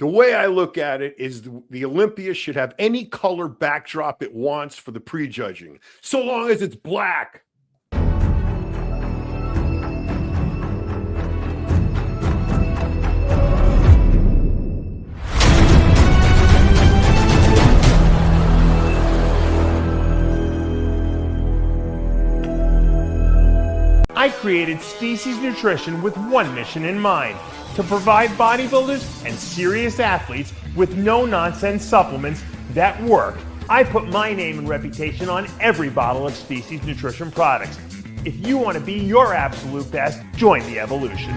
The way I look at it is the Olympia should have any color backdrop it wants for the prejudging, so long as it's black. I created Species Nutrition with one mission in mind: to provide bodybuilders and serious athletes with no-nonsense supplements that work. I put my name and reputation on every bottle of Species Nutrition products. If you want to be your absolute best, join the evolution.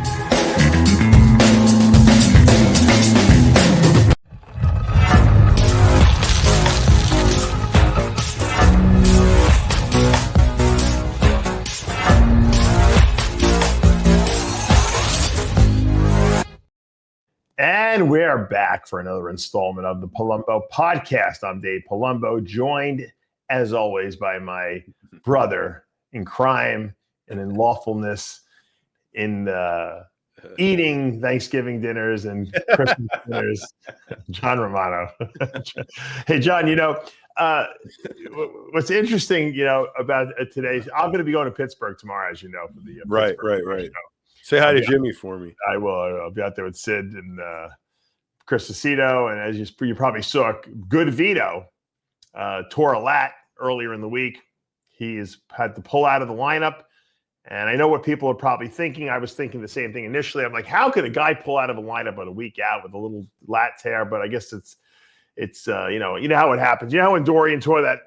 And we're back for another installment of the Palumbo Podcast. I'm Dave Palumbo, joined, as always, by my brother in crime and in lawfulness, in eating Thanksgiving dinners and Christmas dinners, John Romano. Hey, John, what's interesting, about today's, I'm going to be going to Pittsburgh tomorrow, as you know, for the Right. Show. Say hi to Jimmy for me. I will. I'll be out there with Sid and Chris Aceto. And as you probably saw, Good Vito tore a lat earlier in the week. He's had to pull out of the lineup. And I know what people are probably thinking. I was thinking the same thing initially. I'm like, how could a guy pull out of a lineup about a week out with a little lat tear? But I guess it's you know how it happens. You know how when Dorian tore that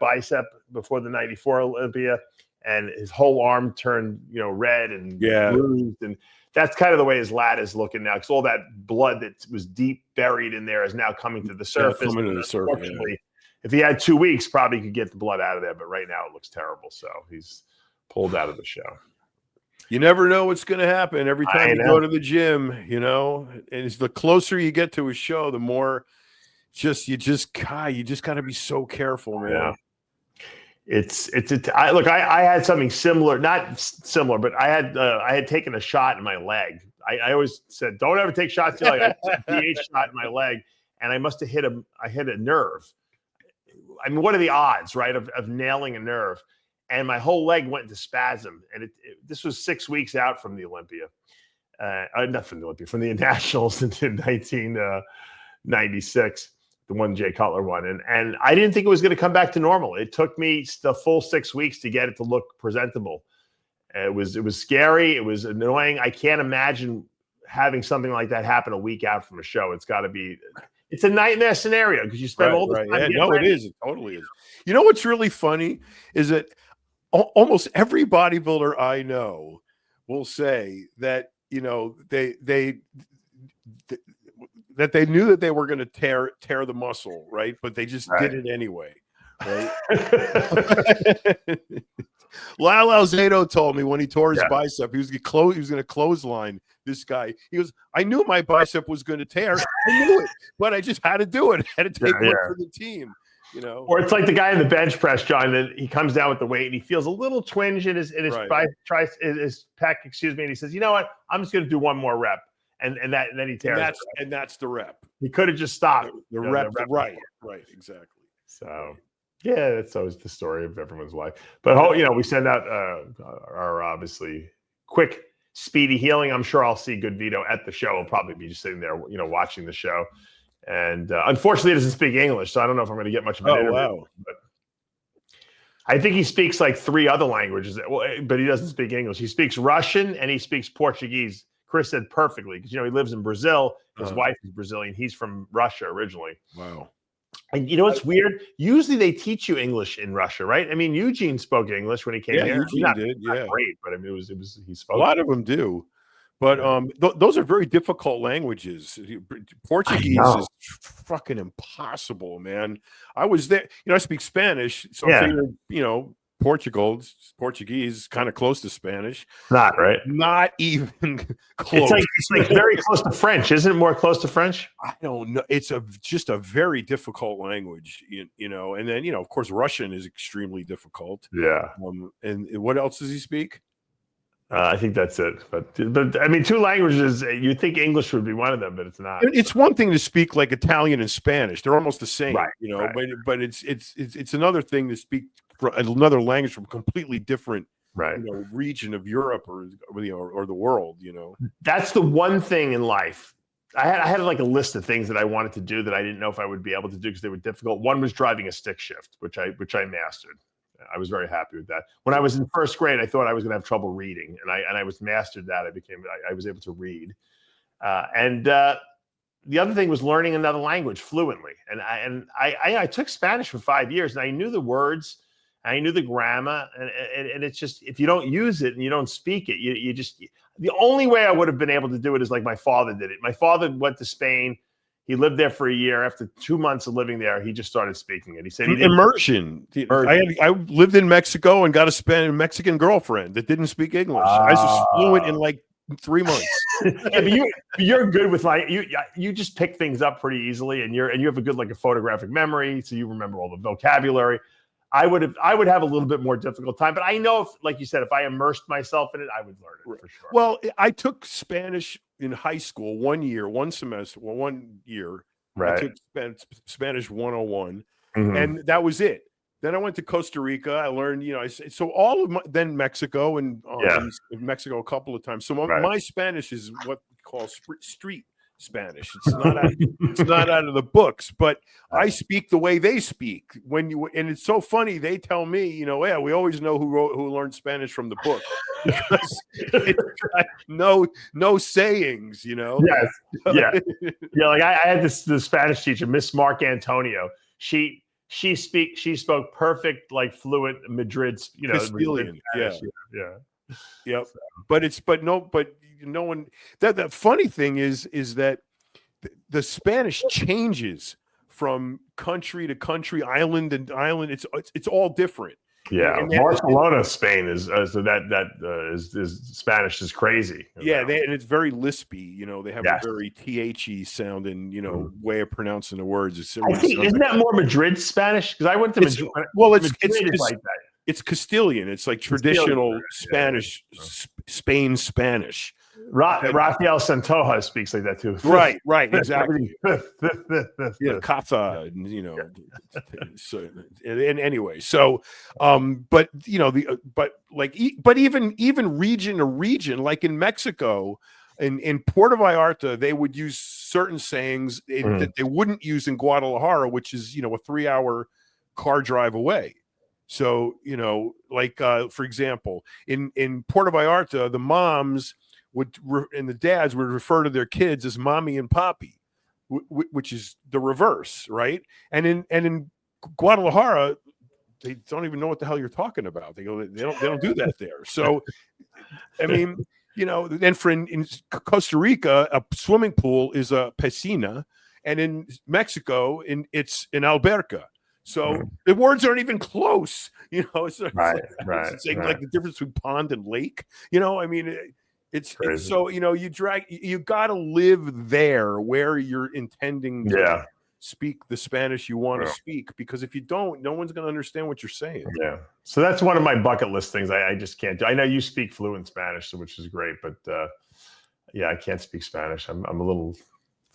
bicep before the '94 Olympia, and his whole arm turned, red and bruised. And that's kind of the way his lat is looking now, because all that blood that was deep buried in there is now coming to the surface. Unfortunately, if he had 2 weeks, probably could get the blood out of there. But right now it looks terrible. So he's pulled out of the show. You never know what's going to happen every time you go to the gym, and it's the closer you get to a show, the more you just got to be so careful, man. Yeah. I had something similar, not similar, but I had taken a shot in my leg. I always said, don't ever take shots in your leg. I took a pH shot in my leg, and I must have hit a nerve. I mean, what are the odds, right, of nailing a nerve? And my whole leg went into spasm. And this was 6 weeks out from the Olympia. Not from the Olympia, from the Nationals in 1996. The one Jay Cutler won. And I didn't think it was going to come back to normal. It took me the full 6 weeks to get it to look presentable. It was scary. It was annoying. I can't imagine having something like that happen a week out from a show. It's a nightmare scenario, because you spend all the time. Yeah, no, it is. It totally is. You know what's really funny is that almost every bodybuilder I know will say that, that they knew that they were going to tear the muscle, right? But they just did it anyway, right? Lyle Alzado told me when he tore his bicep, he was going to clothesline this guy. He goes, I knew my bicep was going to tear. I knew it, but I just had to do it. I had to take one for the team, Or it's like the guy in the bench press, John, that he comes down with the weight and he feels a little twinge in his pec, and he says, you know what? I'm just going to do one more rep. And then he tears. And that's the rep. He could have just stopped. The rep. Right, exactly. So, yeah, that's always the story of everyone's life. But, we send out our obviously quick, speedy healing. I'm sure I'll see Good Vito at the show. I'll probably be just sitting there, watching the show. And unfortunately, he doesn't speak English, so I don't know if I'm going to get much of an interview. Wow. But I think he speaks like 3 other languages, but he doesn't speak English. He speaks Russian and he speaks Portuguese. Chris said perfectly, because he lives in Brazil. His wife is Brazilian. He's from Russia originally. Wow. And what's weird? Usually they teach you English in Russia, right? I mean, Eugene spoke English when he came here. Eugene did. Not great, but I mean, he spoke. A lot of them do, but those are very difficult languages. Portuguese is fucking impossible, man. I was there. I speak Spanish, so I figured, Portuguese, kind of close to Spanish. Not right. Not even close. It's like very close to French. Isn't it more close to French? I don't know. It's just a very difficult language, And then, of course, Russian is extremely difficult. Yeah. And what else does he speak? I think that's it. But I mean, two languages, you'd think English would be one of them, but it's not. It's one thing to speak like Italian and Spanish. They're almost the same, Right, you know, right. but it's another thing to speak another language from a completely different region of Europe or the world, you know. That's the one thing in life. I had like a list of things that I wanted to do that I didn't know if I would be able to do because they were difficult. One was driving a stick shift, which I mastered. I was very happy with that. When I was in first grade, I thought I was going to have trouble reading, and I was mastered that. I was able to read, and the other thing was learning another language fluently. And I took Spanish for 5 years, and I knew the words, I knew the grammar, and it's just if you don't use it and you don't speak it, you just the only way I would have been able to do it is like my father did it. My father went to Spain. He lived there for a year. After 2 months of living there, he just started speaking it. He said immersion. I lived in Mexico and got a Mexican girlfriend that didn't speak English. I was fluent in like 3 months. Yeah, but you're good with like you just pick things up pretty easily, and you have a good like a photographic memory, so you remember all the vocabulary. I would have a little bit more difficult time, but I know if, like you said, if I immersed myself in it, I would learn it for sure. Well, I took Spanish in high school 1 year. Right. I took Spanish 101, and that was it. Then I went to Costa Rica. I learned, so all of then Mexico and Mexico a couple of times. So my Spanish is what we call street Spanish. It's not out of the books, but I speak the way they speak. And it's so funny. They tell me, we always know who learned Spanish from the book because it's got no sayings, Yes, yeah. Like I had the Spanish teacher, Miss Mark Antonio. She spoke perfect, like fluent Madrid, Castilian. Yeah. Yep. So. But no one. The funny thing is that the Spanish changes from country to country, island to island. It's all different. Yeah, and Barcelona, Spain is Spanish is crazy. Yeah, and it's very lispy. They have a very the sounding, way of pronouncing the words. Isn't that more Madrid Spanish? Because I went to Madrid. Well, it's like that. It's Castilian. It's like traditional Spanish, Spain Spanish. Rafael Santoja speaks like that too. Right, exactly. Casa, So, and anyway, so, but even region to region, like in Mexico, in Puerto Vallarta, they would use certain sayings that they wouldn't use in Guadalajara, which is a 3-hour car drive away. So, for example, in Puerto Vallarta, the moms and the dads would refer to their kids as mommy and poppy, which is the reverse, right? And in Guadalajara, they don't even know what the hell you're talking about. They don't do that there. So, I mean, then in Costa Rica, a swimming pool is a piscina, and in Mexico, it's an alberca. So the words aren't even close, It's like the difference between pond and lake, I mean. It's so you got to live there where you're intending to speak the Spanish you want to speak, because if you don't, no one's going to understand what you're saying. Yeah. So that's one of my bucket list things I just can't do. I know you speak fluent Spanish, which is great, but I can't speak Spanish. I'm a little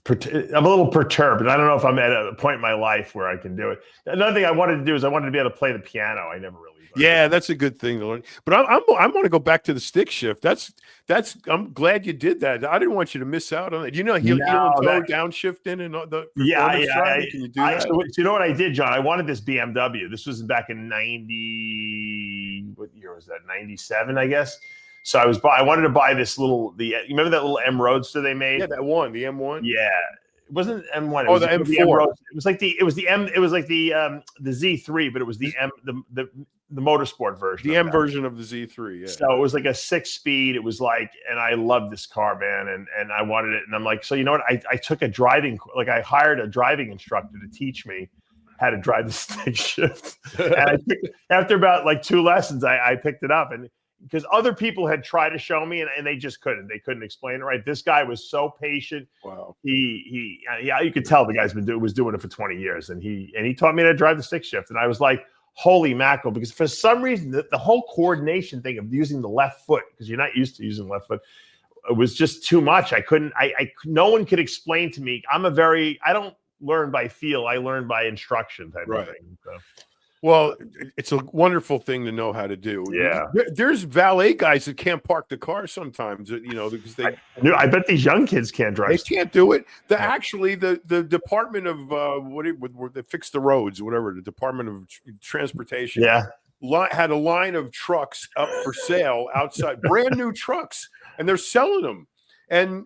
perturbed, and I don't know if I'm at a point in my life where I can do it. Another thing I wanted to do is I wanted to be able to play the piano. I never really. Yeah, that's a good thing to learn. But I want to go back to the stick shift. I'm glad you did that. I didn't want you to miss out on it. Heel and toe downshifting and the Can you do that? So you know what I did, John? I wanted this BMW. This was back in 90. What year was that? 97, I guess. So I wanted to buy this you remember that little M Roadster they made? Yeah, the M1. Yeah. It wasn't M1. It was the M4. It was like the Z3, but it was the motorsport version. The M version of the Z3. Yeah. So it was like a 6-speed. It was like, and I loved this car, man, and I wanted it. And I'm like, so you know what? I took I hired a driving instructor to teach me how to drive the stick shift. And after about like 2 lessons, I picked it up, and because other people had tried to show me and they just couldn't. They couldn't explain it right. This guy was so patient. Wow. You could tell the guy's was doing it for 20 years, and he taught me how to drive the stick shift. And I was like, holy mackerel, because for some reason, the whole coordination thing of using the left foot, because you're not used to using the left foot, it was just too much. No one could explain to me. I don't learn by feel. I learn by instruction type of thing. So. Well, it's a wonderful thing to know how to do. Yeah. There's valet guys that can't park the car sometimes, because I bet these young kids can't drive. They can't do it. The Department of they fix the roads, whatever, the Department of Transportation. Yeah. Had a line of trucks up for sale outside, brand new trucks, and they're selling them. And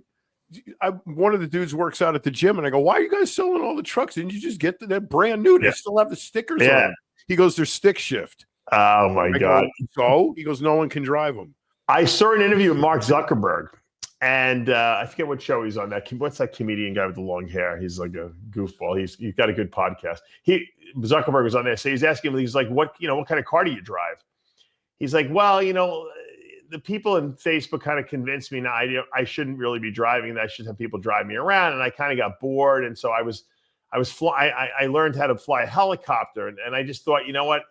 one of the dudes works out at the gym, and I go, "Why are you guys selling all the trucks? Didn't you just get that brand new? They still have the stickers on them." He goes, "They're stick shift." Oh my God! So he goes, "No one can drive them." I saw an interview with Mark Zuckerberg, and I forget what show he's on. What's that comedian guy with the long hair? He's like a goofball. He's got a good podcast. Zuckerberg was on there, so he's asking him. He's like, "What kind of car do you drive?" He's like, "Well, the people in Facebook kind of convinced me now I shouldn't really be driving. That I should have people drive me around." And I kind of got bored, and so I learned how to fly a helicopter, and I just thought, what?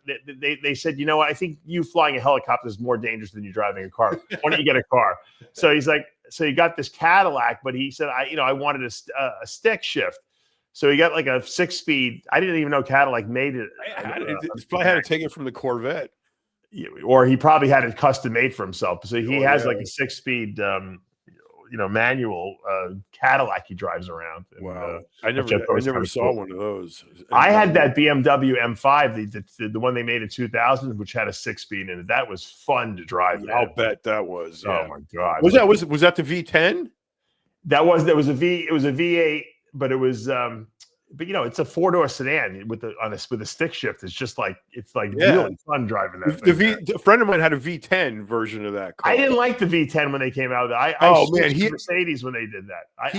They said, I think you flying a helicopter is more dangerous than you driving a car. Why don't you get a car? So he's like, so he got this Cadillac, but he said, I wanted a stick shift. So he got like a 6-speed. I didn't even know Cadillac made it. He probably had to take it from the Corvette. Or he probably had it custom made for himself. So he has like a 6-speed, manual Cadillac he drives around. And, wow. I never saw one of those. I had that BMW M5, the one they made in 2000, which had a 6-speed in it. That was fun to drive. I'll bet that was. Oh my God. Was that the V10? It was a V8, but it was it's a 4-door sedan with a stick shift. It's just like really fun driving that. A friend of mine had a V10 version of that car. I didn't like the V10 when they came out. He Mercedes when they did that. He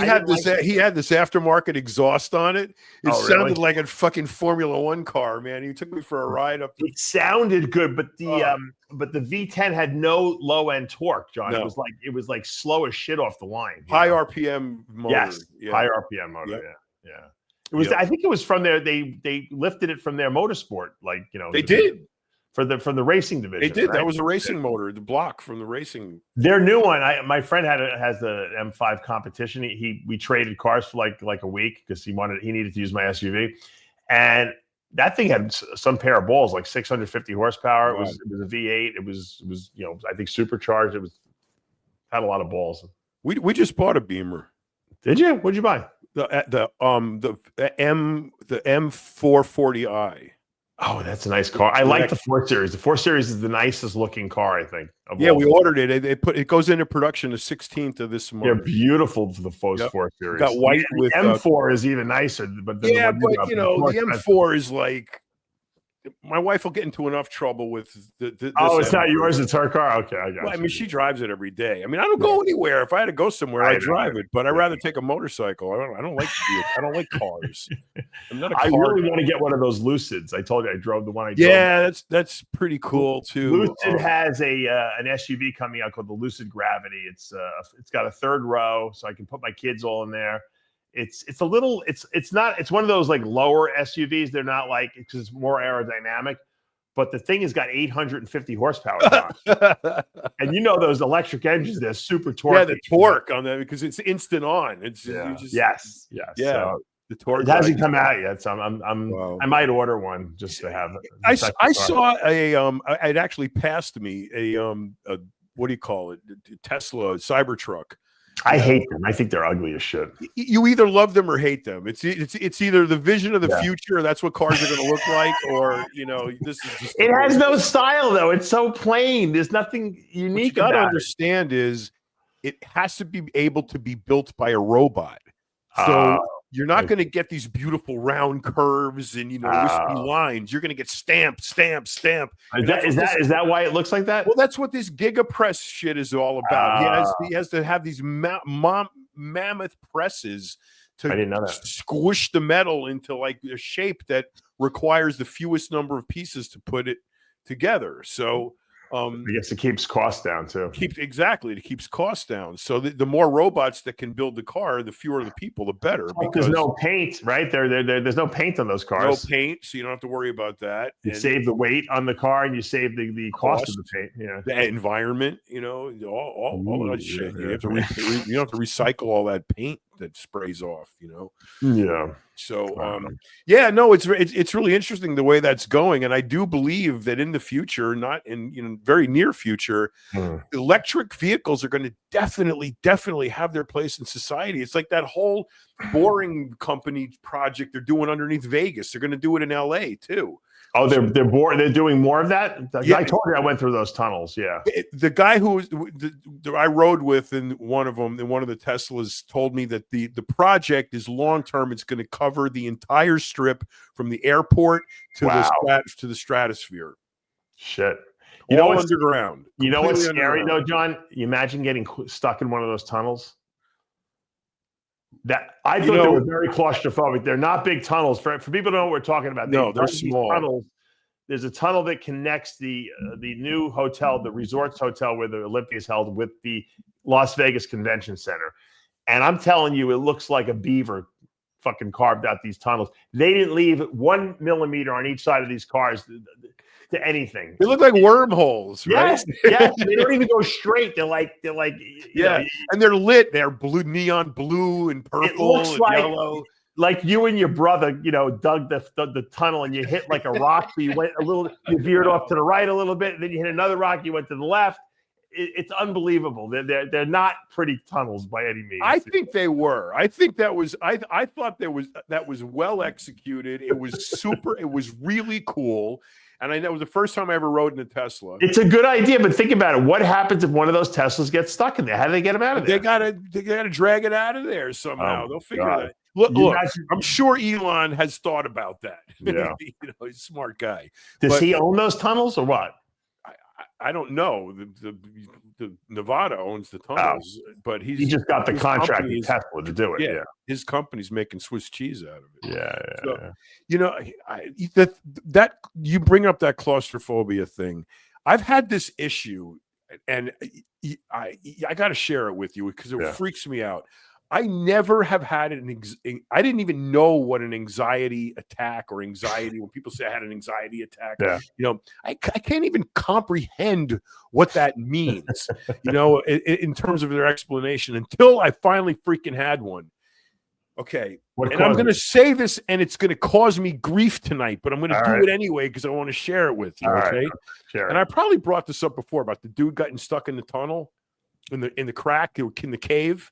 had this aftermarket exhaust on it. It sounded like a fucking Formula One car, man. He took me for a ride up. It sounded good, but the V10 had no low end torque, John. No. It was like slow as shit off the line. High RPM motor. Yes, high RPM motor. Yeah. It was. I think it was from their. They lifted it from their motorsport, They did from the racing division. They did. Right? That was a racing motor, the block from the racing. Their new one. My friend has the M5 competition. We traded cars for like a week because he needed to use my SUV, and that thing had some pair of balls, like 650 horsepower. Wow. It was a V8. It was I think supercharged. It had a lot of balls. We just bought a Beamer. Did you? What'd you buy? The M440i. Oh, that's a nice car. I like the 4 Series. The 4 Series is the nicest looking car, I think. Yeah, we ordered it. It goes into production the 16th of this month. They're beautiful for the 4 Series. Got white with M4 is even nicer, but the M4 is like. My wife will get into enough trouble with this. It's not yours; it's her car. Okay, I got you. I mean, she drives it every day. I mean, I don't go anywhere. If I had to go somewhere, I drive it. But I'd rather take a motorcycle. I don't like cars. I'm not a car. I really want to get one of those Lucids. I told you I drove the one. I drove. Yeah, that's pretty cool too. Lucid has an SUV coming out called the Lucid Gravity. It's got a 3rd row, so I can put my kids all in there. It's one of those like lower SUVs. They're not like, because it's more aerodynamic, but the thing has got 850 horsepower. And those electric engines, they're super torque. Yeah, the torque on that, because it's instant on. It's yes. Yeah. So the torque. It hasn't come out yet, so I might order one just to have it. I saw it actually passed me a what do you call it? Tesla Cybertruck. I hate them. I think they're ugly as shit. You either love them or hate them. It's either the vision of the future, or that's what cars are going to look like, or this is just. It has no style though. It's so plain. There's nothing unique. What you got to understand is it has to be able to be built by a robot. So you're not going to get these beautiful round curves and wispy lines. You're going to get stamp. Is that why it looks like that? Well, that's what this gigapress shit is all about. He has to have these mammoth presses to squish the metal into like a shape that requires the fewest number of pieces to put it together. So I guess it keeps costs down too. It keeps costs down. So the more robots that can build the car, the fewer the people, the better. Because there's no paint, right? There's no paint on those cars. No paint, so you don't have to worry about that. You save the weight on the car, and you save the cost of the paint. Yeah, the environment, all that shit. You have to you don't have to recycle all that paint that sprays off. Yeah. So, it's really interesting the way that's going, and I do believe that in the future, not in very near future, electric vehicles are going to definitely have their place in society. It's like that whole boring company project they're doing underneath Vegas. They're going to do it in LA too. Oh, they're bored. They're doing more of that. I told you I went through those tunnels. Yeah, the guy who I rode with in one of them, in one of the Teslas, told me that the project is long term. It's going to cover the entire strip from the airport to the stratosphere. Shit, all underground. You know what's scary though, John? You imagine getting stuck in one of those tunnels. That I thought they were very claustrophobic. They're not big tunnels. For people who know what we're talking about, they're small tunnels. There's a tunnel that connects the new hotel, the Resorts Hotel where the Olympia is held, with the Las Vegas Convention Center. And I'm telling you, it looks like a beaver fucking carved out these tunnels. They didn't leave 1 millimeter on each side of these cars to anything. They look like wormholes, right? Yes. They don't even go straight. They're like, and they're lit. They're blue, neon blue and purple and yellow. Like you and your brother, dug the tunnel and you hit like a rock. So you went you veered off to the right a little bit, and then you hit another rock. You went to the left. It's unbelievable. They're not pretty tunnels by any means. I think they were. I think that was. I thought that was well executed. It was super. It was really cool. And that was the first time I ever rode in a Tesla. It's a good idea, but think about it. What happens if one of those Teslas gets stuck in there? How do they get them out of there? They gotta drag it out of there somehow. They'll figure that. Look, I'm sure Elon has thought about that. Yeah. He's a smart guy. Does he own those tunnels or what? I don't know. The Nevada owns the tunnels, but he just got the contract with Tesla to do it. Yeah. His company's making Swiss cheese out of it. Yeah. That you bring up that claustrophobia thing. I've had this issue, and I got to share it with you because it freaks me out. I never have had I didn't even know what an anxiety attack or anxiety, when people say I had an anxiety attack, I can't even comprehend what that means, in terms of their explanation until I finally freaking had one. Okay. And I'm going to say this, and it's going to cause me grief tonight, but I'm going to do it anyway because I want to share it with you. Okay. Sure. And I probably brought this up before about the dude getting stuck in the tunnel, in the crack, in the cave.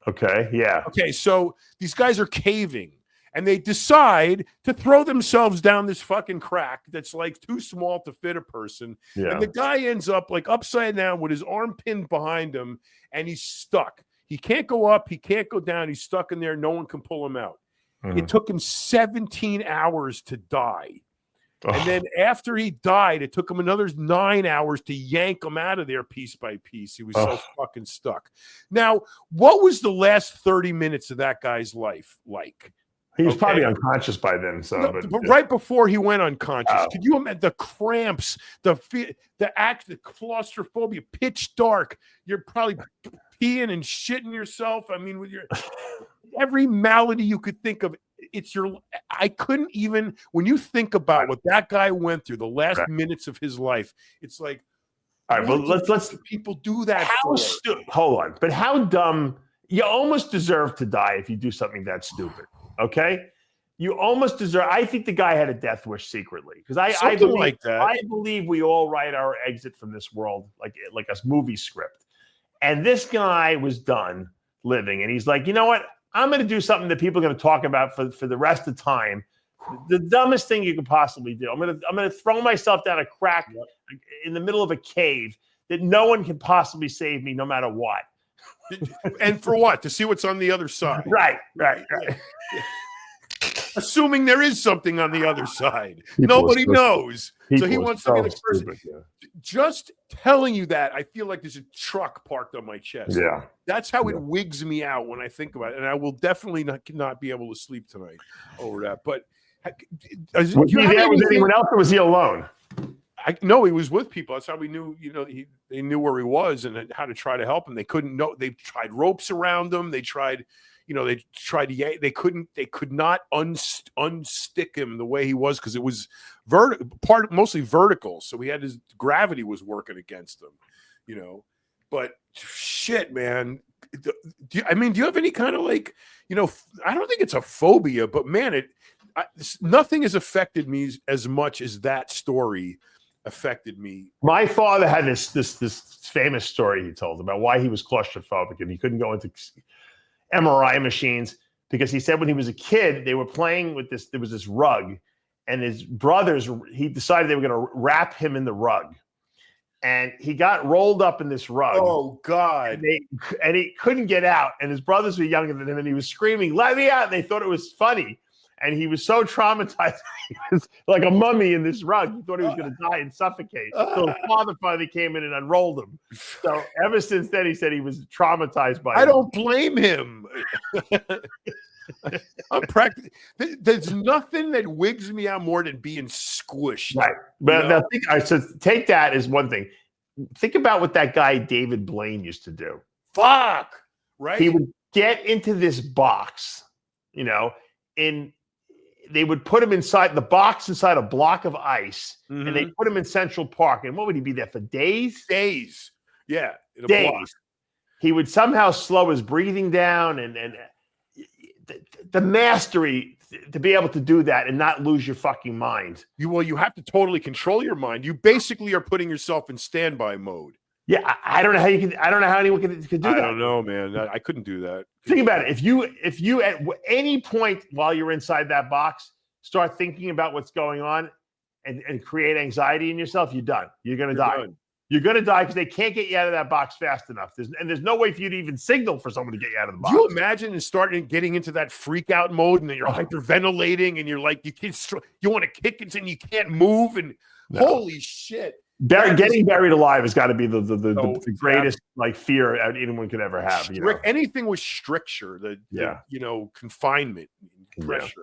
Okay, yeah. Okay, so these guys are caving, and they decide to throw themselves down this fucking crack that's like too small to fit a person. Yeah. And the guy ends up like upside down with his arm pinned behind him, and he's stuck. He can't go up, he can't go down. He's stuck in there. No one can pull him out. Mm-hmm. It took him 17 hours to die. And then after he died, it took him another 9 hours to yank him out of there piece by piece. He was so fucking stuck. Now, what was the last 30 minutes of that guy's life like? He was probably unconscious by then. But right before he went unconscious, could you imagine the cramps, the claustrophobia, pitch dark? You're probably peeing and shitting yourself. I mean, with every malady you could think of. I couldn't even, when you think about what that guy went through the last minutes of his life, it's like, all right, well, let's people do that. Hold on, but how dumb? You almost deserve to die if you do something that stupid. Okay, you almost deserve. I think the guy had a death wish secretly, because I believe like that. I believe we all write our exit from this world like a movie script, and this guy was done living, and he's like, you know what? I'm going to do something that people are going to talk about for the rest of the time. The dumbest thing you could possibly do. I'm going to throw myself down a crack in the middle of a cave that no one can possibly save me, no matter what. And for what? To see what's on the other side. Right. Assuming there is something on the other side. Nobody knows. So he wants to be the person. Just telling you that, I feel like there's a truck parked on my chest. Yeah. That's how it wigs me out when I think about it. And I will definitely not be able to sleep tonight over that. But was he there with anyone else, or was he alone? No, he was with people. That's how we knew. They knew where he was and how to try to help him. They couldn't know. They tried ropes around him. They tried. They could not unstick him the way he was because it was mostly vertical. So his gravity was working against him, But shit, man. Do you have any kind of I don't think it's a phobia, but man, nothing has affected me as much as that story affected me. My father had this famous story he told about why he was claustrophobic and he couldn't go into MRI machines because he said when he was a kid, they were playing with this. There was this rug, and his brothers. He decided they were going to wrap him in the rug, and he got rolled up in this rug. Oh God! And he couldn't get out. And his brothers were younger than him, and he was screaming, "Let me out!" And they thought it was funny. And he was so traumatized. He was like a mummy in this rug. He thought he was going to die and suffocate. So his father finally came in and unrolled him. So ever since then, he said he was traumatized by it. I don't blame him. There's nothing that wigs me out more than being squished. Right. But now take that as one thing. Think about what that guy David Blaine used to do. Fuck. Right. He would get into this box, and they would put him inside a block of ice, and they put him in Central Park. And what would he be there for days? Days. Yeah. Days. Block. He would somehow slow his breathing down and the mastery to be able to do that and not lose your fucking mind. You have to totally control your mind. You basically are putting yourself in standby mode. Yeah, I don't know how I don't know how anyone could do that. I don't know, man. I couldn't do that. Think about it. If you at any point while you're inside that box start thinking about what's going on and create anxiety in yourself, you're done. You're going to die. Done. You're going to die because they can't get you out of that box fast enough. There's no way for you to even signal for someone to get you out of the box. Do you imagine getting into that freak out mode and then you're hyperventilating and you're like, you want to kick it and you can't move and holy shit. Getting buried alive has got to be the greatest fear anyone could ever have. Anything with stricture, confinement, pressure.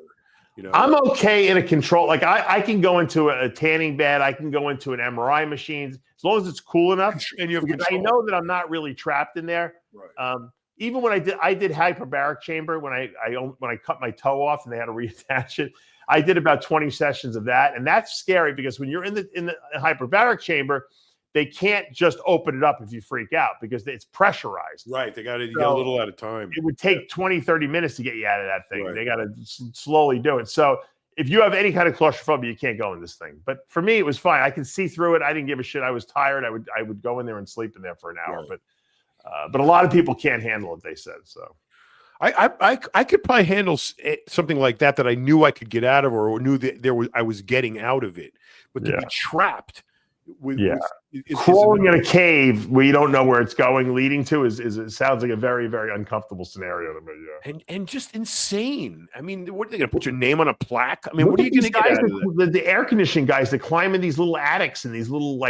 I'm okay in a control. I can go into a tanning bed. I can go into an MRI machine as long as it's cool enough. And you have control. I know that I'm not really trapped in there. Right. Even when I did hyperbaric chamber when I cut my toe off and they had to reattach it. I did about 20 sessions of that, and that's scary because when you're in the hyperbaric chamber, they can't just open it up if you freak out because it's pressurized. Right. They got to get a little at a time. It would take 20, 30 minutes to get you out of that thing. Right. They got to slowly do it. So if you have any kind of claustrophobia, you can't go in this thing. But for me, it was fine. I could see through it. I didn't give a shit. I was tired. I would go in there and sleep in there for an hour. Right. But a lot of people can't handle it, they said. So I could probably handle something like that I knew I could get out of or knew that I was getting out of it. But to be trapped crawling in a cave where you don't know where it's leading to is it sounds like a very, very uncomfortable scenario to me. Yeah. And just insane. I mean, what are they going to put your name on a plaque? I mean, what are you going to get out of that? The air conditioning guys that climb in these little attics and these little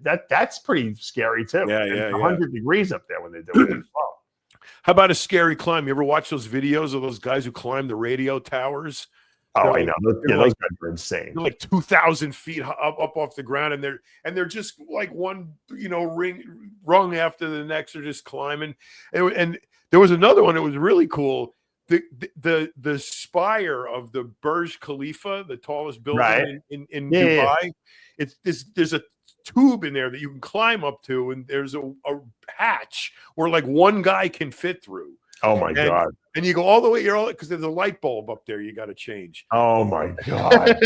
that's pretty scary too. Yeah, 100 degrees up there when they do it. How about a scary climb? You ever watch those videos of those guys who climb the radio towers? Oh, I know. Those guys are insane. They're like 2,000 feet up off the ground, and they're just like one rung after the next. They're just climbing. And there was another one that was really cool. The spire of the Burj Khalifa, the tallest building in Dubai. Yeah. There's a tube in there that you can climb up to, and there's a hatch where like one guy can fit through. Oh my God. And you go all the way, because there's a light bulb up there you got to change. Oh my God.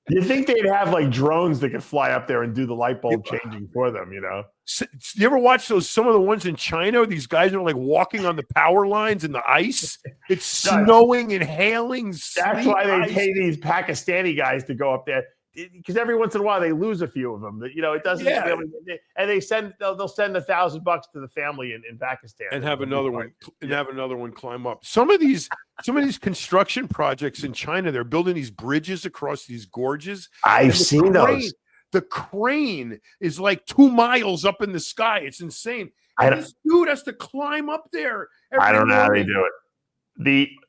You think they'd have like drones that could fly up there and do the light bulb changing for them, You ever watch some of the ones in China? These guys are like walking on the power lines in the ice. It's snowing and hailing. That's why they pay these Pakistani guys to go up there. Because every once in a while they lose a few of them. It doesn't. Yeah. And they'll send $1,000 to the family in Pakistan and have another one have another one climb up. Some of these construction projects in China, they're building these bridges across these gorges. I've seen those. The crane is like 2 miles up in the sky. It's insane. This dude has to climb up there. I don't know how they do it.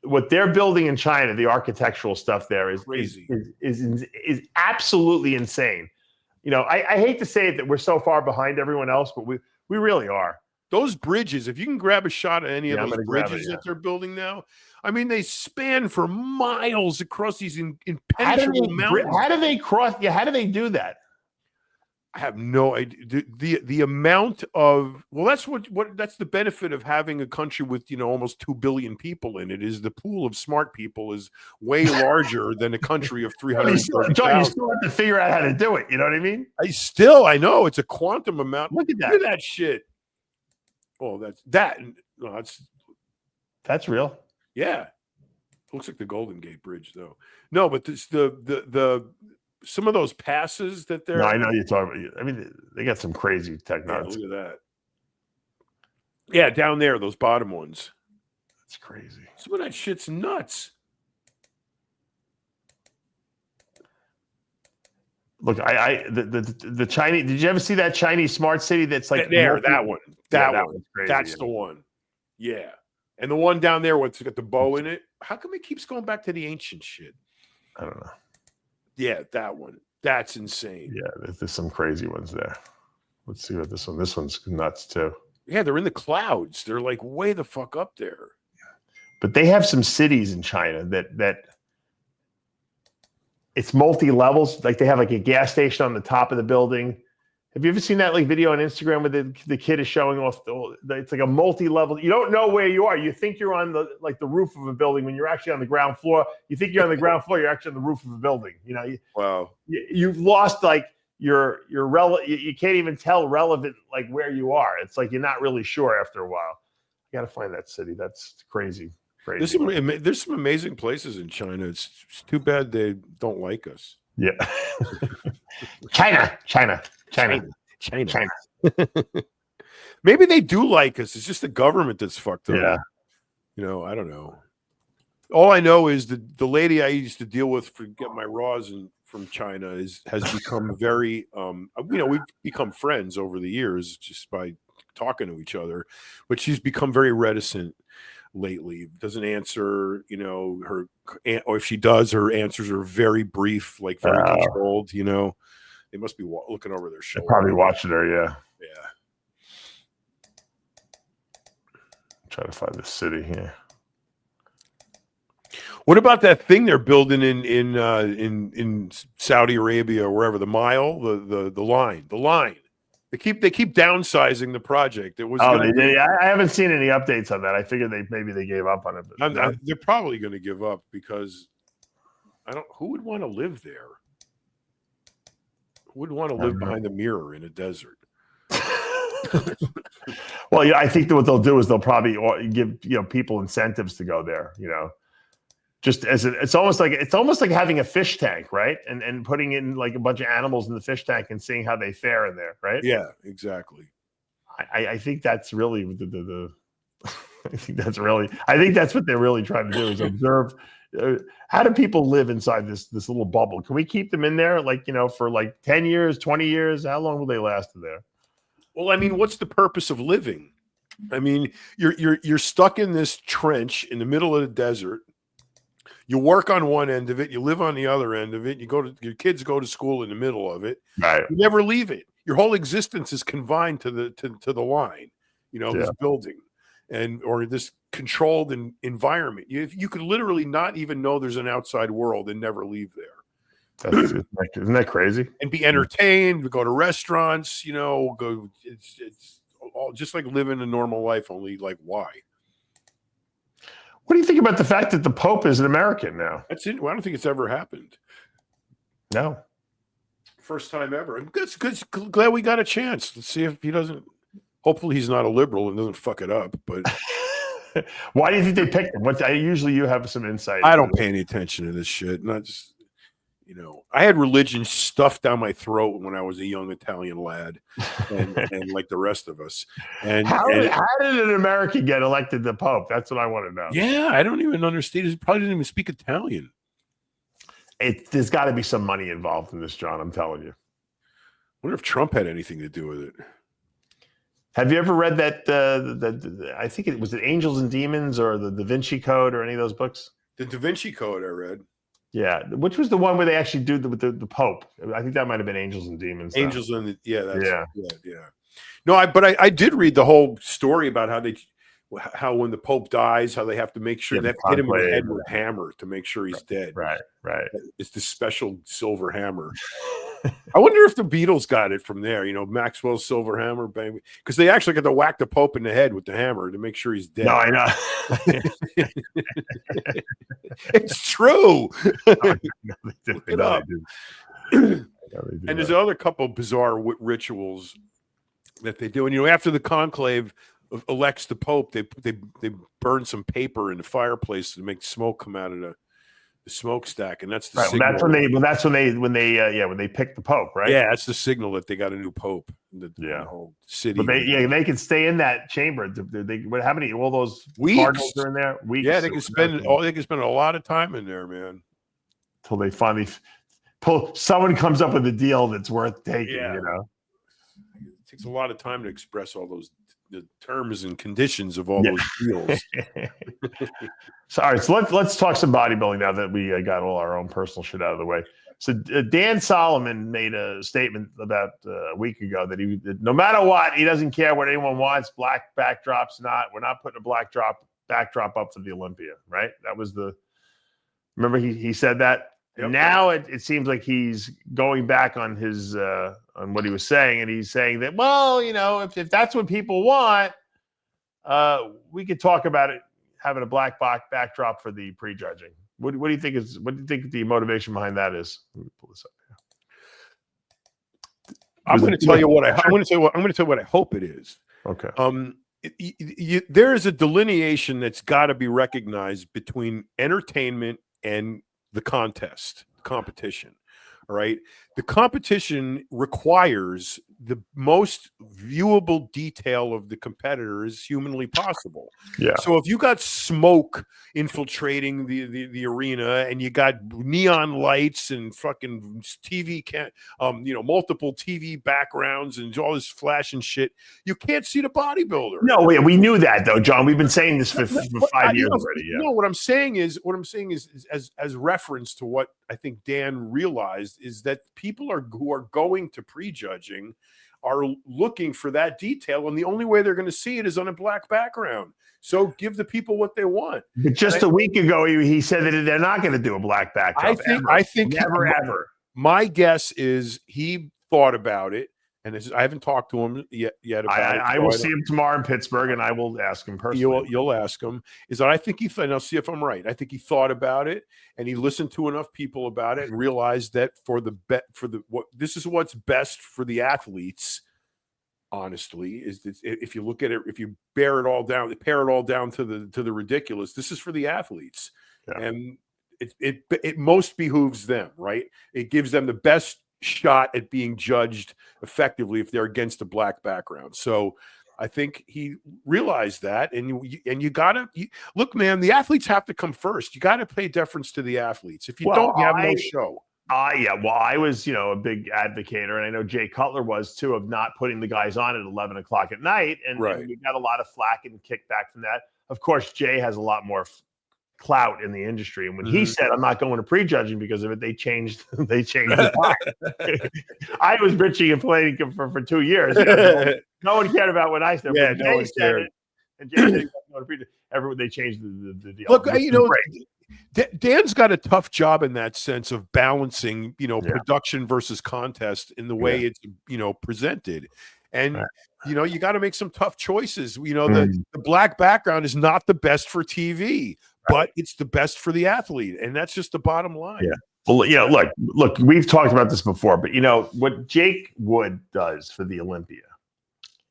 what they're building in China, the architectural stuff there is crazy, is absolutely insane. You know, I hate to say it that we're so far behind everyone else, but we really are. Those bridges, if you can grab a shot of any of those bridges that they're building now, I mean, they span for miles across these impenetrable mountains. How do they cross? Yeah, how do they do that? I have no idea. The amount of, well, that's that's the benefit of having a country with, you know, almost 2 billion people in it, is the pool of smart people is way larger than a country of 330,000. John, you still have to figure out how to do it. You know what I mean? I know it's a quantum amount. Look at that shit. Oh, that's real. Yeah. Looks like the Golden Gate Bridge though. No, but this the some of those passes that they're. No, I know you're talking about. I mean, they got some crazy technology. Yeah, look at that. Yeah, down there, those bottom ones. That's crazy. Some of that shit's nuts. Look, the Chinese. Did you ever see that Chinese smart city that's like there? That one. That one. Crazy, that's the one. Yeah, and the one down there, what's got the bow in it? How come it keeps going back to the ancient shit? I don't know. Yeah, that one. That's insane. Yeah, there's some crazy ones there. Let's see what this one. This one's nuts too. Yeah, they're in the clouds. They're like way the fuck up there. But they have some cities in China that it's multi-levels. Like they have like a gas station on the top of the building. Have you ever seen that like video on Instagram where the kid is showing off? It's like a multi-level. You don't know where you are. You think you're on the roof of a building when you're actually on the ground floor. You think you're on the ground floor. You're actually on the roof of a building. You know. Wow. You've lost like your you can't even tell relevant like where you are. It's like you're not really sure after a while. You got to find that city. That's crazy. Crazy. There's some amazing places in China. It's too bad they don't like us. Yeah. China. Maybe they do like us. It's just the government that's fucked up. Yeah. You know, I don't know. All I know is the lady I used to deal with for get my raws from China has become very you know, we've become friends over the years just by talking to each other, but she's become very reticent lately. Doesn't answer, you know, her, or if she does, her answers are very brief, like very controlled. You know, they must be looking over their shoulder. They're probably watching her. Yeah. Try to find the city here. What about that thing they're building in Saudi Arabia or wherever? The mile, the line. They keep downsizing the project. It was. They did. I haven't seen any updates on that. I figured maybe they gave up on it. But they're probably going to give up because who would want to live there? Who would want to live behind the mirror in a desert? Well, yeah, I think that what they'll do is they'll probably give people incentives to go there. You know, just as it's almost like having a fish tank, right? And putting in like a bunch of animals in the fish tank and seeing how they fare in there, right? Yeah, exactly. I think that's really I think that's what they're really trying to do is observe how do people live inside this little bubble? Can we keep them in there for like 10 years, 20 years? How long will they last there? Well, I mean, what's the purpose of living? I mean, you're stuck in this trench in the middle of the desert. You work on one end of it, you live on the other end of it. Your kids go to school in the middle of it. Right. You never leave it. Your whole existence is confined to the line, this building, or this controlled environment. You could literally not even know there's an outside world and never leave there. Isn't that crazy? And be entertained, go to restaurants, go. It's all just like living a normal life. Only like why? What do you think about the fact that the Pope is an American now? That's it. Well, I don't think it's ever happened. No. First time ever. And good. Glad we got a chance. Let's see if he doesn't. Hopefully he's not a liberal and doesn't fuck it up. But why do you think they picked him? Usually you have some insight. I don't pay any attention to this shit. Not just, I had religion stuffed down my throat when I was a young Italian lad, and like the rest of us. And how did an American get elected the Pope? That's what I want to know. Yeah, I don't even understand. He probably didn't even speak Italian. There's got to be some money involved in this, John. I'm telling you. I wonder if Trump had anything to do with it. Have you ever read that? I think it was Angels and Demons or the Da Vinci Code or any of those books. The Da Vinci Code I read. Yeah, which was the one where they actually do the Pope. I think that might have been Angels and Demons. Angels and yeah. No, I did read the whole story about how when the Pope dies, how they have to make sure they have to hit him in the head with a hammer to make sure he's dead. Right. It's the special silver hammer. I wonder if the Beatles got it from there. Maxwell's silver hammer, bang, because they actually got to whack the Pope in the head with the hammer to make sure he's dead. No, I know. It's true. Look it up. And there's another couple of bizarre rituals that they do. And after the conclave elects the Pope, they burn some paper in the fireplace to make smoke come out of the smokestack, and that's the signal. That's when they pick the Pope, right? Yeah, that's the signal that they got a new Pope in the whole city. But they can stay in that chamber. How many? All those weeks cardinals are in there. Weeks. Yeah, they can spend a lot of time in there, man. Until they finally someone comes up with a deal that's worth taking. Yeah. It takes a lot of time to express all the terms and conditions of all those deals. So let's talk some bodybuilding now that we got all our own personal shit out of the way. So Dan Solomon made a statement about a week ago that no matter what, he doesn't care what anyone wants. Black backdrops, we're not putting a black backdrop up for the Olympia, right? That was remember he said that. Yep. Now it seems like he's going back on his on what he was saying, and he's saying that, well, if that's what people want, we could talk about it having a black backdrop for the prejudging. What do you think the motivation behind that is? Let me pull this up here. I'm going to tell you what I hope it is. Okay. There is a delineation that's got to be recognized between entertainment and the competition. All right. The competition requires the most viewable detail of the competitor as humanly possible. Yeah. So if you got smoke infiltrating the arena, and you got neon lights and fucking TV multiple TV backgrounds and all this flash and shit, you can't see the bodybuilder. No, we knew that though, John. We've been saying this for 5 years already. Yeah. No, what I'm saying is as reference to what I think Dan realized is that people who are going to prejudging are looking for that detail, and the only way they're going to see it is on a black background. So give the people what they want. But just a week ago, he said that they're not going to do a black backdrop. I think never ever. My guess is he thought about it, and I haven't talked to him yet about it. I will see him tomorrow in Pittsburgh, and I will ask him personally. You'll ask him. Is that I think and I'll see if I'm right. I think he thought about it, and he listened to enough people about it, and realized that this is what's best for the athletes. Honestly, if you look at it, if you pare it all down to the ridiculous, this is for the athletes, and it most behooves them, right? It gives them the best shot at being judged effectively if they're against a black background. So I think he realized that, and you gotta look, man. The athletes have to come first. You got to pay deference to the athletes. If you don't, you have no show. I was, a big advocator, and I know Jay Cutler was too, of not putting the guys on at 11 o'clock at night. And we got a lot of flack and kickback from that. Of course, Jay has a lot more clout in the industry. And when he said, I'm not going to prejudging because of it, they changed the time. I was bitching and complaining for 2 years. No one cared about what I said. Yeah, no one cared. And Jay said, they changed the deal. Look, Dan's got a tough job in that sense of balancing, production versus contest in the way it's, presented. And, you got to make some tough choices. The black background is not the best for TV, but it's the best for the athlete. And that's just the bottom line. Yeah. Well, look, we've talked about this before, but what Jake Wood does for the Olympia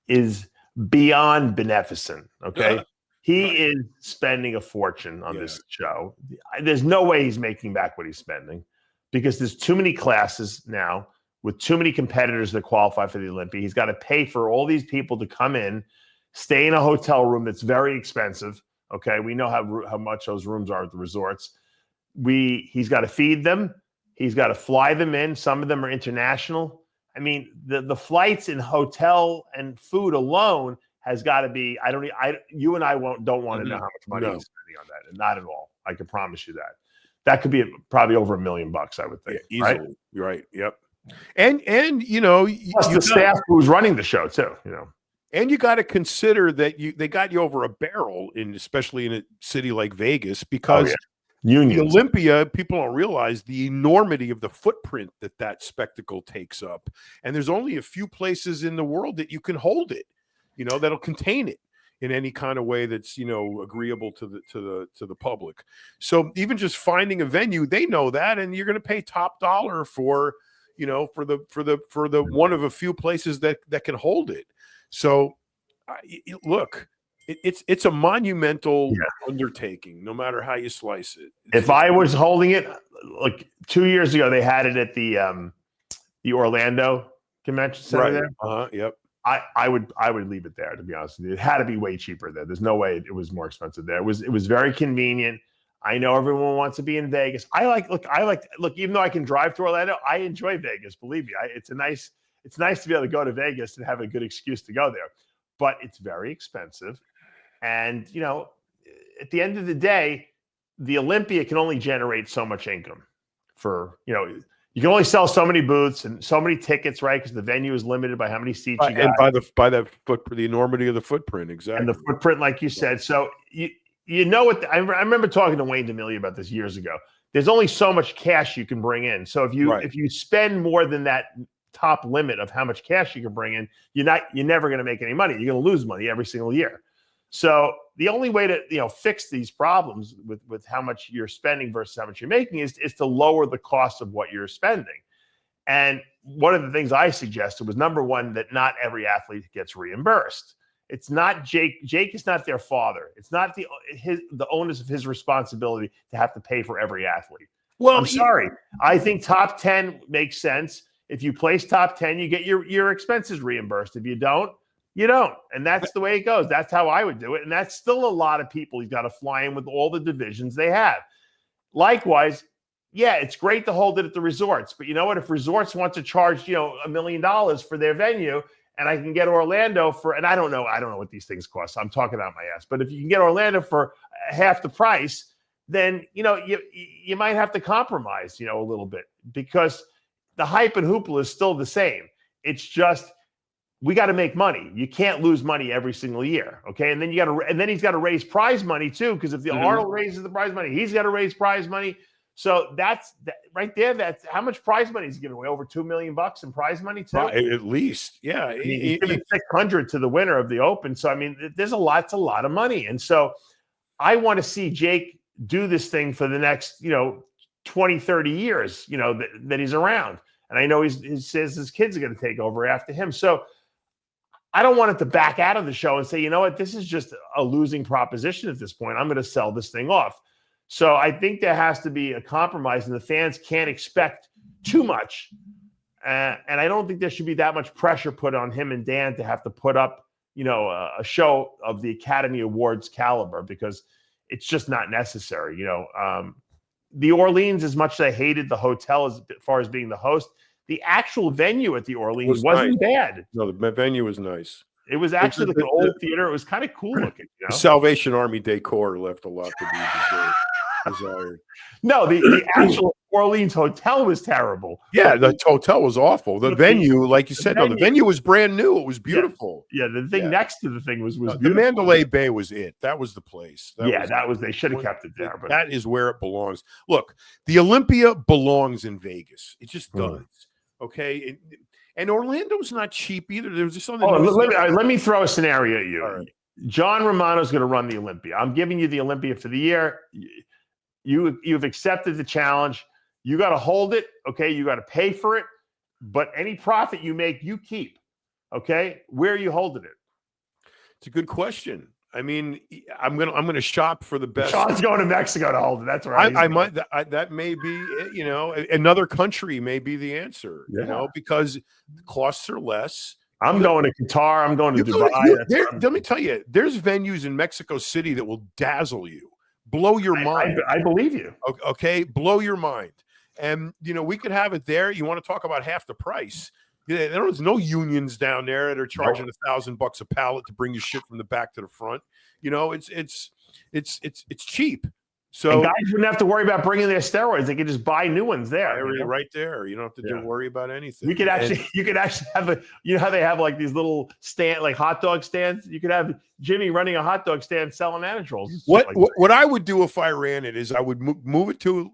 is beyond beneficent. Okay. He is spending a fortune on this show. There's no way he's making back what he's spending because there's too many classes now with too many competitors that qualify for the Olympia. He's got to pay for all these people to come in, stay in a hotel room that's very expensive. Okay, we know how much those rooms are at the resorts. He's got to feed them. He's got to fly them in. Some of them are international. I mean, the flights and hotel and food alone has got to be. You and I don't want to know how much money he's spending on that, and not at all. I can promise you that. That could be probably over $1 million, I would think. Yeah, easily. Right? Yep. And plus the staff who's running the show too. And you got to consider that they got you over a barrel especially in a city like Vegas, because the Olympia, people don't realize the enormity of the footprint that spectacle takes up. And there's only a few places in the world that you can hold it, that'll contain it in any kind of way that's, agreeable to the public. So even just finding a venue, they know that, and you're going to pay top dollar for the one of a few places that can hold it. So look, it's a monumental undertaking, no matter how you slice it. If I was holding it, like 2 years ago, they had it at the Orlando Convention Center there. Yep. I would leave it there, to be honest with you. It had to be way cheaper there. There's no way it was more expensive there. It was very convenient. I know everyone wants to be in Vegas. Look, even though I can drive to Orlando, I enjoy Vegas. Believe me, it's nice to be able to go to Vegas and have a good excuse to go there. But it's very expensive. And, at the end of the day, the Olympia can only generate so much income for, you can only sell so many booths and so many tickets, right? Because the venue is limited by how many seats you got. And by that footprint, the enormity of the footprint, exactly. And the footprint, like you said. So I remember talking to Wayne DeMille about this years ago. There's only so much cash you can bring in. So if you spend more than that top limit of how much cash you can bring in, you're never going to make any money. You're going to lose money every single year. So the only way to fix these problems with how much you're spending versus how much you're making is to lower the cost of what you're spending. And one of the things I suggested was, number one, that not every athlete gets reimbursed. It's not Jake. Jake is not their father. It's not the onus of his responsibility to have to pay for every athlete. Well, I'm sorry. I think top 10 makes sense. If you place top 10, you get your expenses reimbursed. If you don't, you don't. And that's the way it goes. That's how I would do it. And that's still a lot of people he's got to fly in with all the divisions they have. Likewise, it's great to hold it at the resorts. But you know what? If resorts want to charge, $1 million for their venue, and I can get Orlando and I don't know what these things cost. I'm talking out my ass. But if you can get Orlando for half the price, then, you might have to compromise, a little bit, because the hype and hoopla is still the same. It's just, we got to make money. You can't lose money every single year. Okay. And then he's got to raise prize money too. Because if the Arnold raises the prize money, he's got to raise prize money. So that's right there. That's how much prize money he's giving away. Over $2 million in prize money too. At least. Yeah. I mean, he's giving 600 to the winner of the Open. So, I mean, there's a lot of money. And so I want to see Jake do this thing for the next, 20, 30 years, that he's around. And I know he says his kids are going to take over after him. So I don't want it to back out of the show and say, you know what, this is just a losing proposition at this point. I'm going to sell this thing off. So I think there has to be a compromise, and the fans can't expect too much. And I don't think there should be that much pressure put on him and Dan to have to put up, a show of the Academy Awards caliber, because it's just not necessary. The Orleans, as much as I hated the hotel as far as being the host, the actual venue at the Orleans wasn't bad. No, the venue was nice. It was actually like an old theater. It was kind of cool looking. The Salvation Army decor left a lot to be desired. No, the actual Orleans hotel was terrible. Yeah, the hotel was awful. The venue, like you said, the venue was brand new. It was beautiful. Yeah, the thing next to the thing was beautiful. The Mandalay Bay was it. That was the place. They should have kept it there. But that is where it belongs. Look, the Olympia belongs in Vegas. It just does. Okay. And Orlando's not cheap either. There was just something. Let me throw a scenario at you. Right. John Romano's going to run the Olympia. I'm giving you the Olympia for the year. You've accepted the challenge. You got to hold it. Okay. You got to pay for it. But any profit you make, you keep. Okay. Where are you holding it? It's a good question. I mean, I'm gonna shop for the best. Sean's going to Mexico to hold it. That's right. I might. That may be. Another country may be the answer. Yeah. Because costs are less. I'm going to Qatar. I'm going to Dubai. Let me tell you, there's venues in Mexico City that will dazzle you, blow your mind. I believe you. Okay, blow your mind. And we could have it there. You want to talk about half the price? Yeah, there's no unions down there that are charging $1,000 a pallet to bring your shit from the back to the front. You know, it's cheap. So and guys wouldn't have to worry about bringing their steroids; they could just buy new ones there. Right there. You don't have to worry about anything. You could actually have how they have like these little like hot dog stands. You could have Jimmy running a hot dog stand selling Anadrols. What I would do if I ran it is I would move it to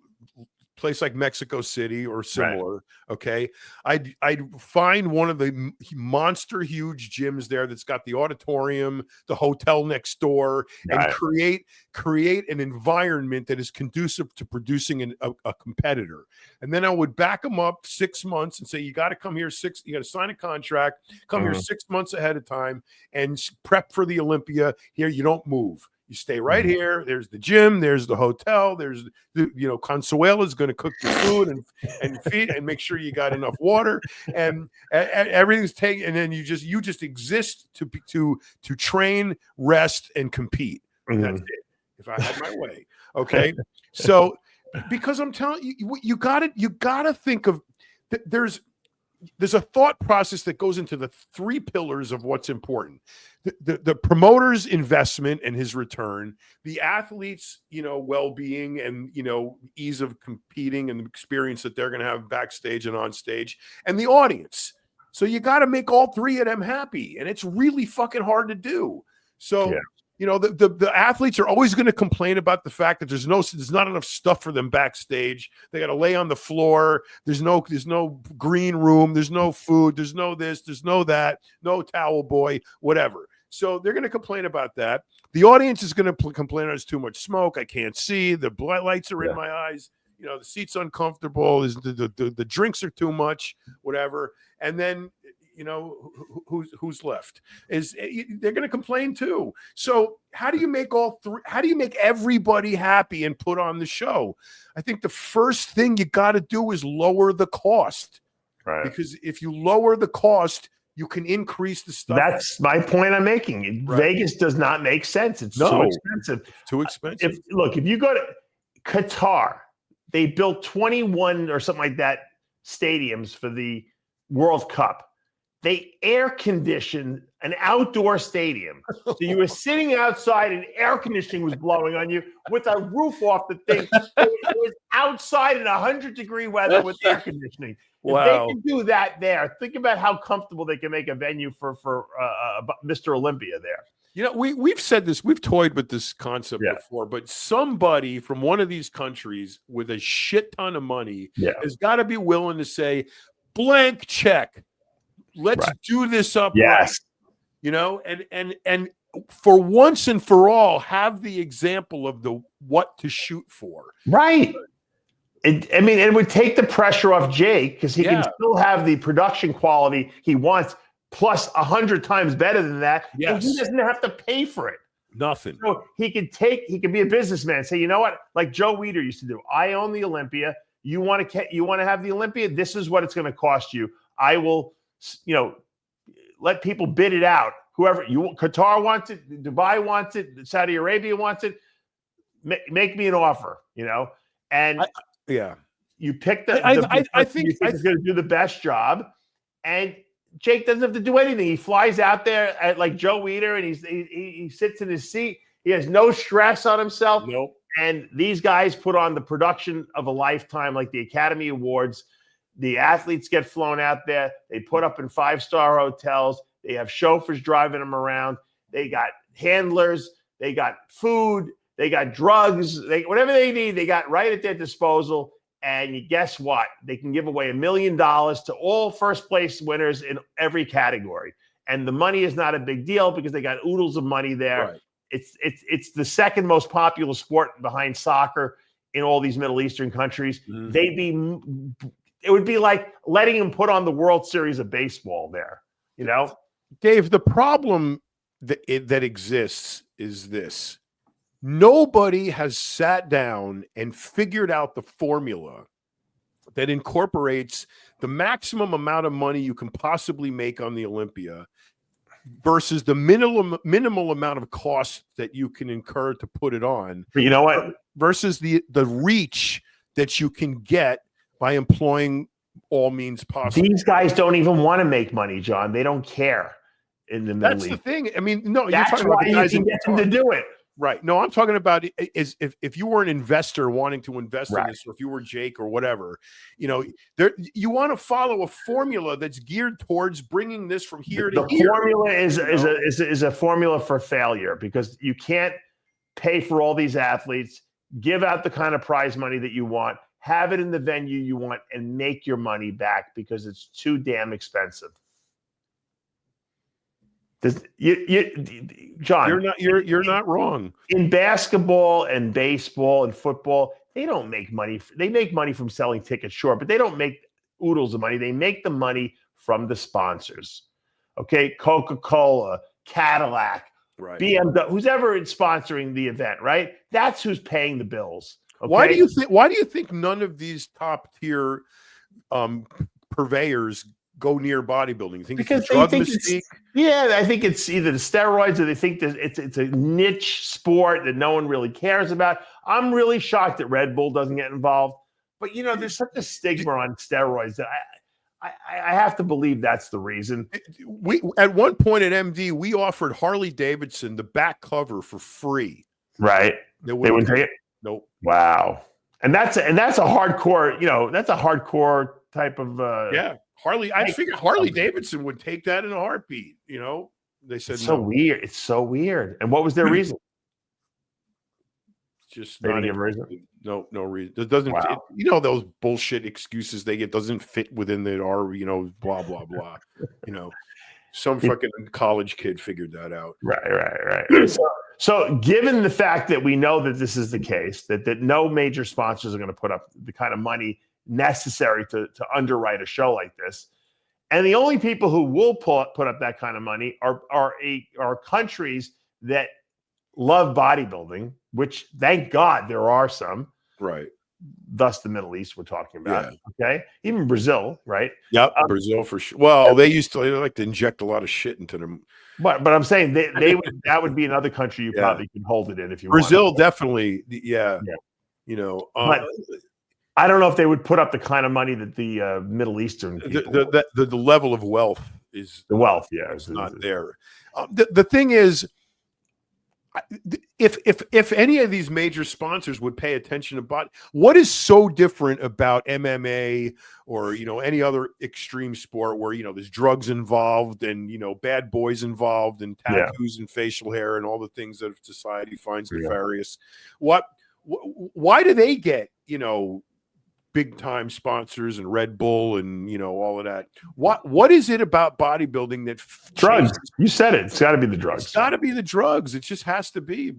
place like Mexico City or similar. Right. Okay. I'd find one of the monster huge gyms there that's got the auditorium, the hotel next door, and create an environment that is conducive to producing a competitor. And then I would back them up 6 months and say, you got to come here you got to sign a contract, come here 6 months ahead of time and prep for the Olympia. Here, you don't move. You stay right here. There's the gym. There's the hotel. There's Consuela's going to cook your food and feed and make sure you got enough water and everything's taken. And then you just exist to train, rest, and compete. That's it. If I had my way, okay. So because I'm telling you, you got to think of there's a thought process that goes into the 3 pillars of what's important. The promoter's investment and his return, the athlete's, well-being and, ease of competing and the experience that they're going to have backstage and on stage, and the audience. So you got to make all 3 of them happy. And it's really fucking hard to do. So, the athletes are always going to complain about the fact that there's not enough stuff for them backstage. They got to lay on the floor. There's no green room. There's no food. There's no this. There's no that. No towel boy. Whatever. So they're going to complain about that. The audience is going to complain there's too much smoke. I can't see. The lights are in my eyes. The seat's uncomfortable. The drinks are too much. Whatever. And then who's left they're going to complain too. So how do you make how do you make everybody happy and put on the show? I think the first thing you got to do is lower the cost, right? Because if you lower the cost, you can increase the stuff. That's my point I'm making. Right. Vegas does not make sense. It's too expensive. Too expensive. If you go to Qatar, they built 21 or something like that stadiums for the World Cup. They air conditioned an outdoor stadium. So you were sitting outside and air conditioning was blowing on you with a roof off the thing. It was outside in 100-degree weather with air conditioning. Wow. If they can do that there, think about how comfortable they can make a venue for Mr. Olympia there. We've said this, we've toyed with this concept before, but somebody from one of these countries with a shit ton of money has got to be willing to say, blank check. Let's do this up. Yes. Right. And for once and for all, have the example of what to shoot for. Right. It would take the pressure off Jake because he can still have the production quality he wants, plus 100 times better than that. Yes. And he doesn't have to pay for it. Nothing. So he can be a businessman and say, you know what? Like Joe Weider used to do. I own the Olympia. You want to have the Olympia? This is what it's going to cost you. I will, let people bid it out. Whoever Qatar wants it, Dubai wants it, Saudi Arabia wants it. Make me an offer, and you pick I think he's going to do the best job, and Jake doesn't have to do anything. He flies out there at like Joe Weider, and he sits in his seat. He has no stress on himself. Nope. And these guys put on the production of a lifetime, like the Academy Awards. The athletes get flown out there. They put up in 5-star hotels. They have chauffeurs driving them around. They got handlers. They got food. They got drugs. Whatever they need, they got right at their disposal. And guess what? They can give away $1 million to all first place winners in every category. And the money is not a big deal because they got oodles of money there. Right. It's the second most popular sport behind soccer in all these Middle Eastern countries. Mm-hmm. It would be like letting him put on the World Series of baseball there, Dave, the problem that exists is this. Nobody has sat down and figured out the formula that incorporates the maximum amount of money you can possibly make on the Olympia versus the minimal amount of cost that you can incur to put it on. But you know what? Versus the reach that you can get by employing all means possible. These guys don't even want to make money, John. They don't care in the Middle East. That's the thing. I mean, no, that's you're talking why about the guys you can get them to do it. Right. No, I'm talking about is if you were an investor wanting to invest in this, or if you were Jake or whatever, you want to follow a formula that's geared towards bringing this from here to here. The formula is a formula for failure, because you can't pay for all these athletes, give out the kind of prize money that you want, have it in the venue you want, and make your money back, because it's too damn expensive. John, you're not wrong. In basketball and baseball and football, they don't make money. They make money from selling tickets, sure, but they don't make oodles of money. They make the money from the sponsors. Okay, Coca-Cola, Cadillac, right, BMW, who's ever sponsoring the event, right? That's who's paying the bills. Okay? Why do you think none of these top tier purveyors go near bodybuilding? You think because it's a drug mystique? I think it's either the steroids, or they think that it's a niche sport that no one really cares about. I'm really shocked that Red Bull doesn't get involved. But there's such a stigma on steroids that I have to believe that's the reason. We at one point at MD, we offered Harley Davidson the back cover for free. Right. They wouldn't take it? Nope. Wow. And that's a hardcore, that's a hardcore type of Harley. I figured Harley Davidson would take that in a heartbeat. They said it's so weird. It's so weird. And what was their reason? Just they not didn't give a reason. No reason. It doesn't. Wow. Those bullshit excuses they get doesn't fit within our. Blah blah blah. Some fucking college kid figured that out. Right. So given the fact that we know that this is the case, that no major sponsors are going to put up the kind of money necessary to underwrite a show like this, and the only people who will put up that kind of money are countries that love bodybuilding, which thank God there are some. Right. Thus the Middle East we're talking about. Yeah. Okay. Even Brazil, right? Yep. Brazil for sure. Well, they like to inject a lot of shit into them. But I'm saying that would be another country you probably can hold it in if you Brazil want. Definitely. Yeah. But I don't know if they would put up the kind of money that the Middle Eastern people the level of wealth is not there. The thing is, if any of these major sponsors would pay attention to what is so different about MMA or any other extreme sport where there's drugs involved and bad boys involved and tattoos and facial hair and all the things that society finds nefarious. Why do they get big time sponsors and Red Bull and all of that? What is it about bodybuilding that drugs? You said it. It's got to be the drugs. It's got to be the drugs. It just has to be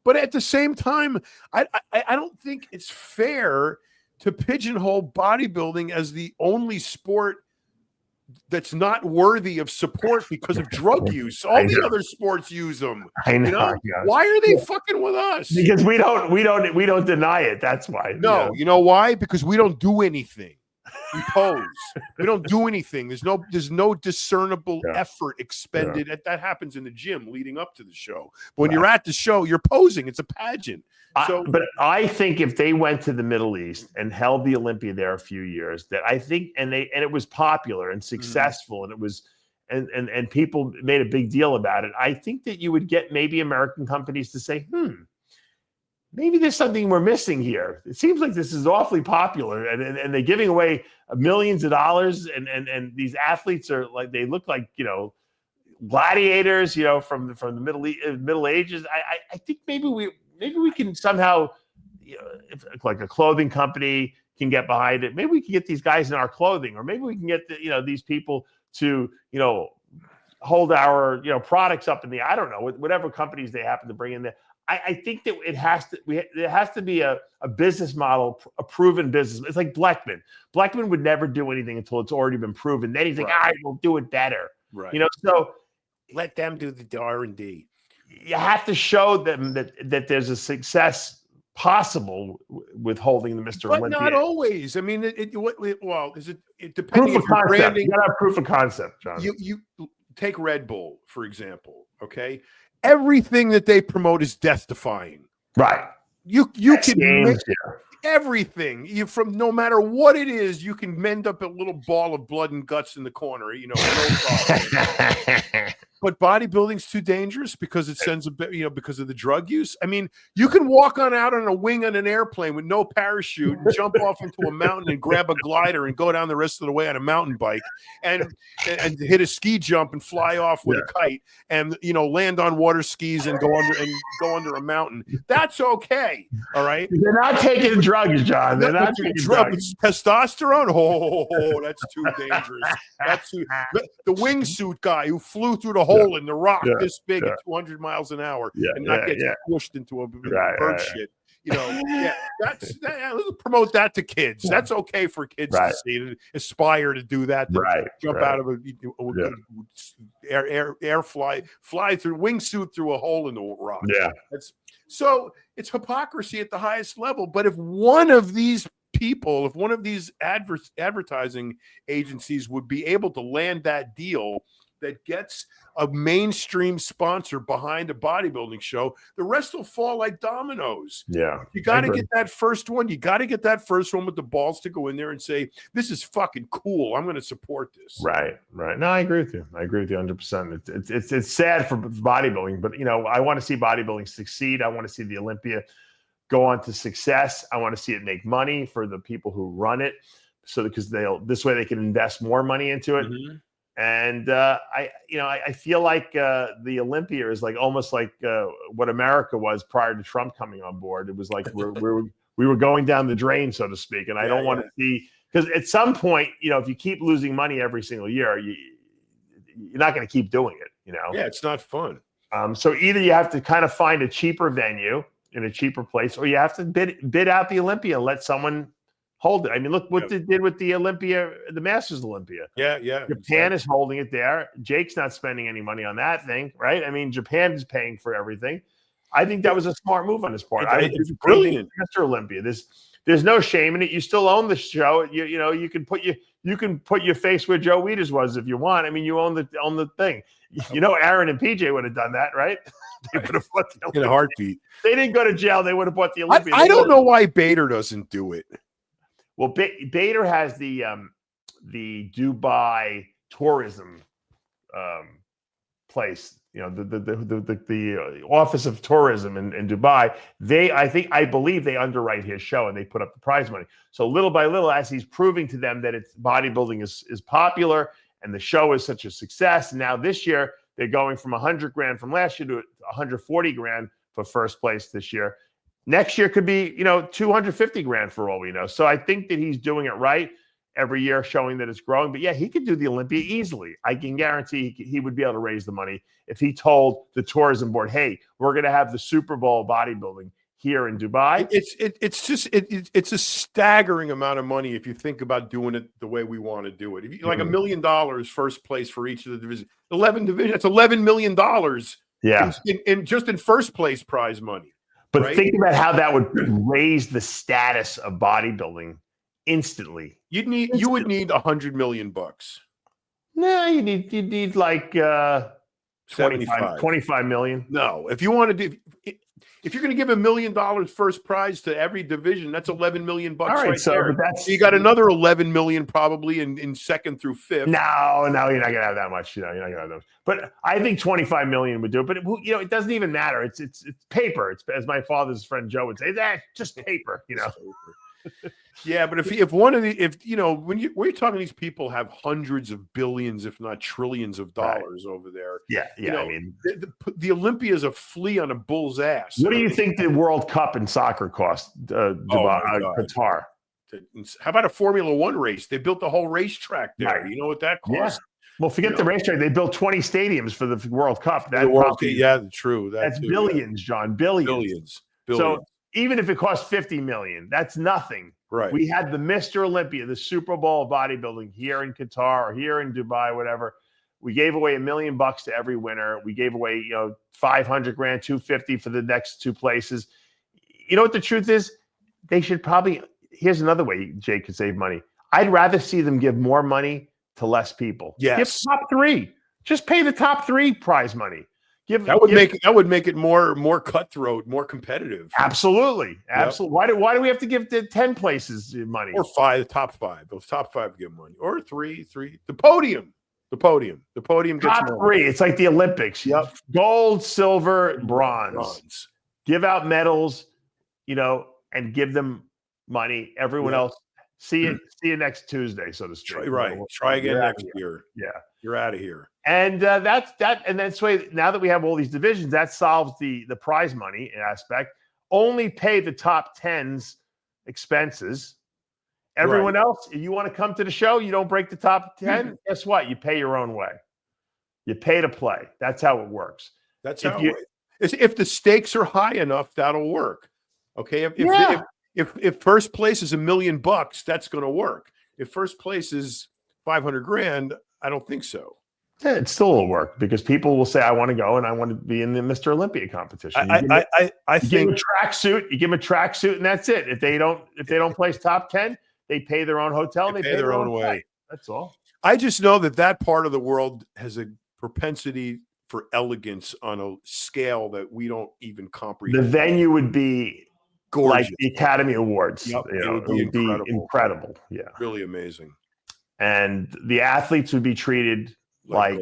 but at the same time, I don't think it's fair to pigeonhole bodybuilding as the only sport that's not worthy of support because of drug use. All the other sports use them. I know. Why are they fucking with us? Because we don't deny it. That's why. No, you know why? Because we don't do anything. We pose. We don't do anything. There's no discernible effort expended. That happens in the gym leading up to the show. But when you're at the show, you're posing. It's a pageant. But I think if they went to the Middle East and held the Olympia there a few years, that I think, and it was popular and successful, and it was, and people made a big deal about it. I think that you would get maybe American companies to say, maybe there's something we're missing here. It seems like this is awfully popular, and they're giving away millions of dollars, and these athletes are like, they look like gladiators, from the Middle Ages. I think maybe we can somehow, if like a clothing company can get behind it. Maybe we can get these guys in our clothing, or maybe we can get these people to hold our products up in the, I don't know, whatever companies they happen to bring in there. I think that it has to be a business model, a proven business. It's like Bleckman. Bleckman would never do anything until it's already been proven. Then he's like, all right, we'll do it better. Right. So let them do the R&D. You have to show them that there's a success possible with holding the Mr. But Olympia. not always. I mean, it depending proof of if you're concept. branding. You gotta have proof of concept, John. You take Red Bull, for example, okay? Everything that they promote is death-defying. Right. you can games, make everything. You from no matter what it is, you can mend up a little ball of blood and guts in the corner. No problem. But bodybuilding's too dangerous because it sends because of the drug use. I mean, you can walk out on a wing on an airplane with no parachute and jump off into a mountain and grab a glider and go down the rest of the way on a mountain bike and hit a ski jump and fly off with a kite and land on water skis and go under a mountain. That's okay. All right. They're not taking drugs, John. They're not taking drugs. Testosterone. Oh, that's too dangerous. That's too. The wingsuit guy who flew through the hole in the rock this big at 200 miles an hour and not get pushed into a bird shit. Let's promote that to kids. That's okay for kids to see, to aspire to do that. Jump out of fly through wingsuit through a hole in the rock. So it's hypocrisy at the highest level. But if one of these people, if one of these advertising agencies would be able to land that deal that gets a mainstream sponsor behind a bodybuilding show, the rest will fall like dominoes. Yeah. You got to get that first one. You got to get that first one with the balls to go in there and say, this is fucking cool. I'm going to support this. Right. No, I agree with you. 100%. It's sad for bodybuilding, but I want to see bodybuilding succeed. I want to see the Olympia go on to success. I want to see it make money for the people who run it. Because this way they can invest more money into it. Mm-hmm. And I feel like the Olympia is almost like what America was prior to Trump coming on board. It was like we were going down the drain, so to speak. And I don't want to see, because at some point, if you keep losing money every single year, you're not going to keep doing it. Yeah, it's not fun. So either you have to kind of find a cheaper venue in a cheaper place, or you have to bid out the Olympia and let someone hold it. I mean, look what they did with the Olympia, the Masters Olympia. Yeah. Japan is holding it there. Jake's not spending any money on that thing, right? I mean, Japan is paying for everything. I think that was a smart move on his part. It's brilliant. Mr. Olympia. There's no shame in it. You still own the show. You can put your face where Joe Weider's was if you want. I mean, you own the thing. Aaron and PJ would have done that, right? They would have bought the Olympia. In a heartbeat. They didn't go to jail. They would have bought the Olympia. I don't know why Bader doesn't do it. Well, Bader has the Dubai tourism place, the Office of Tourism in Dubai. I believe they underwrite his show and they put up the prize money. So little by little, as he's proving to them that bodybuilding is popular and the show is such a success. And now this year they're going from $100,000 from last year to $140,000 for first place this year. Next year could be, $250,000 for all we know. So I think that he's doing it right every year, showing that it's growing. But yeah, he could do the Olympia easily. I can guarantee he would be able to raise the money if he told the tourism board, "Hey, we're going to have the Super Bowl bodybuilding here in Dubai." It's a staggering amount of money if you think about doing it the way we want to do it. If you like $1 million first place for each of the divisions, 11 divisions, that's $11 million. Yeah, in first place prize money. But think about how that would raise the status of bodybuilding instantly. You would need $100 million. No, you need like 25 million. No, if you want to do, if you're going to give $1 million first prize to every division, that's $11 million right there. So you got another $11 million probably in second through fifth. No, you're not going to have that much. You're not going to have that much. But I think 25 million would do it. But it doesn't even matter. It's paper. It's, as my father's friend Joe would say, that's just paper. Yeah, but if one of the when you're talking, these people have hundreds of billions, if not trillions of dollars over there. Yeah. I mean, the Olympia is a flea on a bull's ass. What do you think the World Cup in soccer cost? Qatar. How about a Formula One race? They built the whole racetrack there. Right. You know what that cost? Yeah. Well, forget the racetrack. They built 20 stadiums for the World Cup. True. That's billions, John. Billions. So even if it costs $50 million, that's nothing. Right. We had the Mr. Olympia, the Super Bowl of bodybuilding here in Qatar or here in Dubai, whatever. We gave away $1 million to every winner. We gave away, $500,000, $250,000 for the next two places. You know what the truth is? They should probably. Here's another way Jake could save money. I'd rather see them give more money to less people. Yes. Give top three. Just pay the top three prize money. That would make it more cutthroat, more competitive. Absolutely. Yep. Why do we have to give the 10 places money? Or 5, the top 5. Those top 5 give money. Or 3. The podium. The podium gets top more. 3. It's like the Olympics. Yep. Gold, silver, bronze. Give out medals, and give them money. Everyone else, see you next Tuesday, so to speak. Right. Try again next year. Yeah. You're out of here. And that's that. And that's why now that we have all these divisions, that solves the prize money aspect. Only pay the top 10's expenses. Everyone else, if you want to come to the show, you don't break the top 10. Guess what? You pay your own way. You pay to play. That's how it works. That's how if the stakes are high enough, that'll work. Okay. If first place is $1 million, that's going to work. If first place is $500,000, I don't think so. Yeah, it still will work because people will say, "I want to go and I want to be in the Mr. Olympia competition." I think give them a tracksuit. You give them a tracksuit, and that's it. If they don't place top 10, they pay their own hotel. They pay their own way. Flight. That's all. I just know that part of the world has a propensity for elegance on a scale that we don't even comprehend. The venue would be gorgeous, like the Academy Awards. Yep, it would be incredible. Yeah, really amazing. And the athletes would be treated like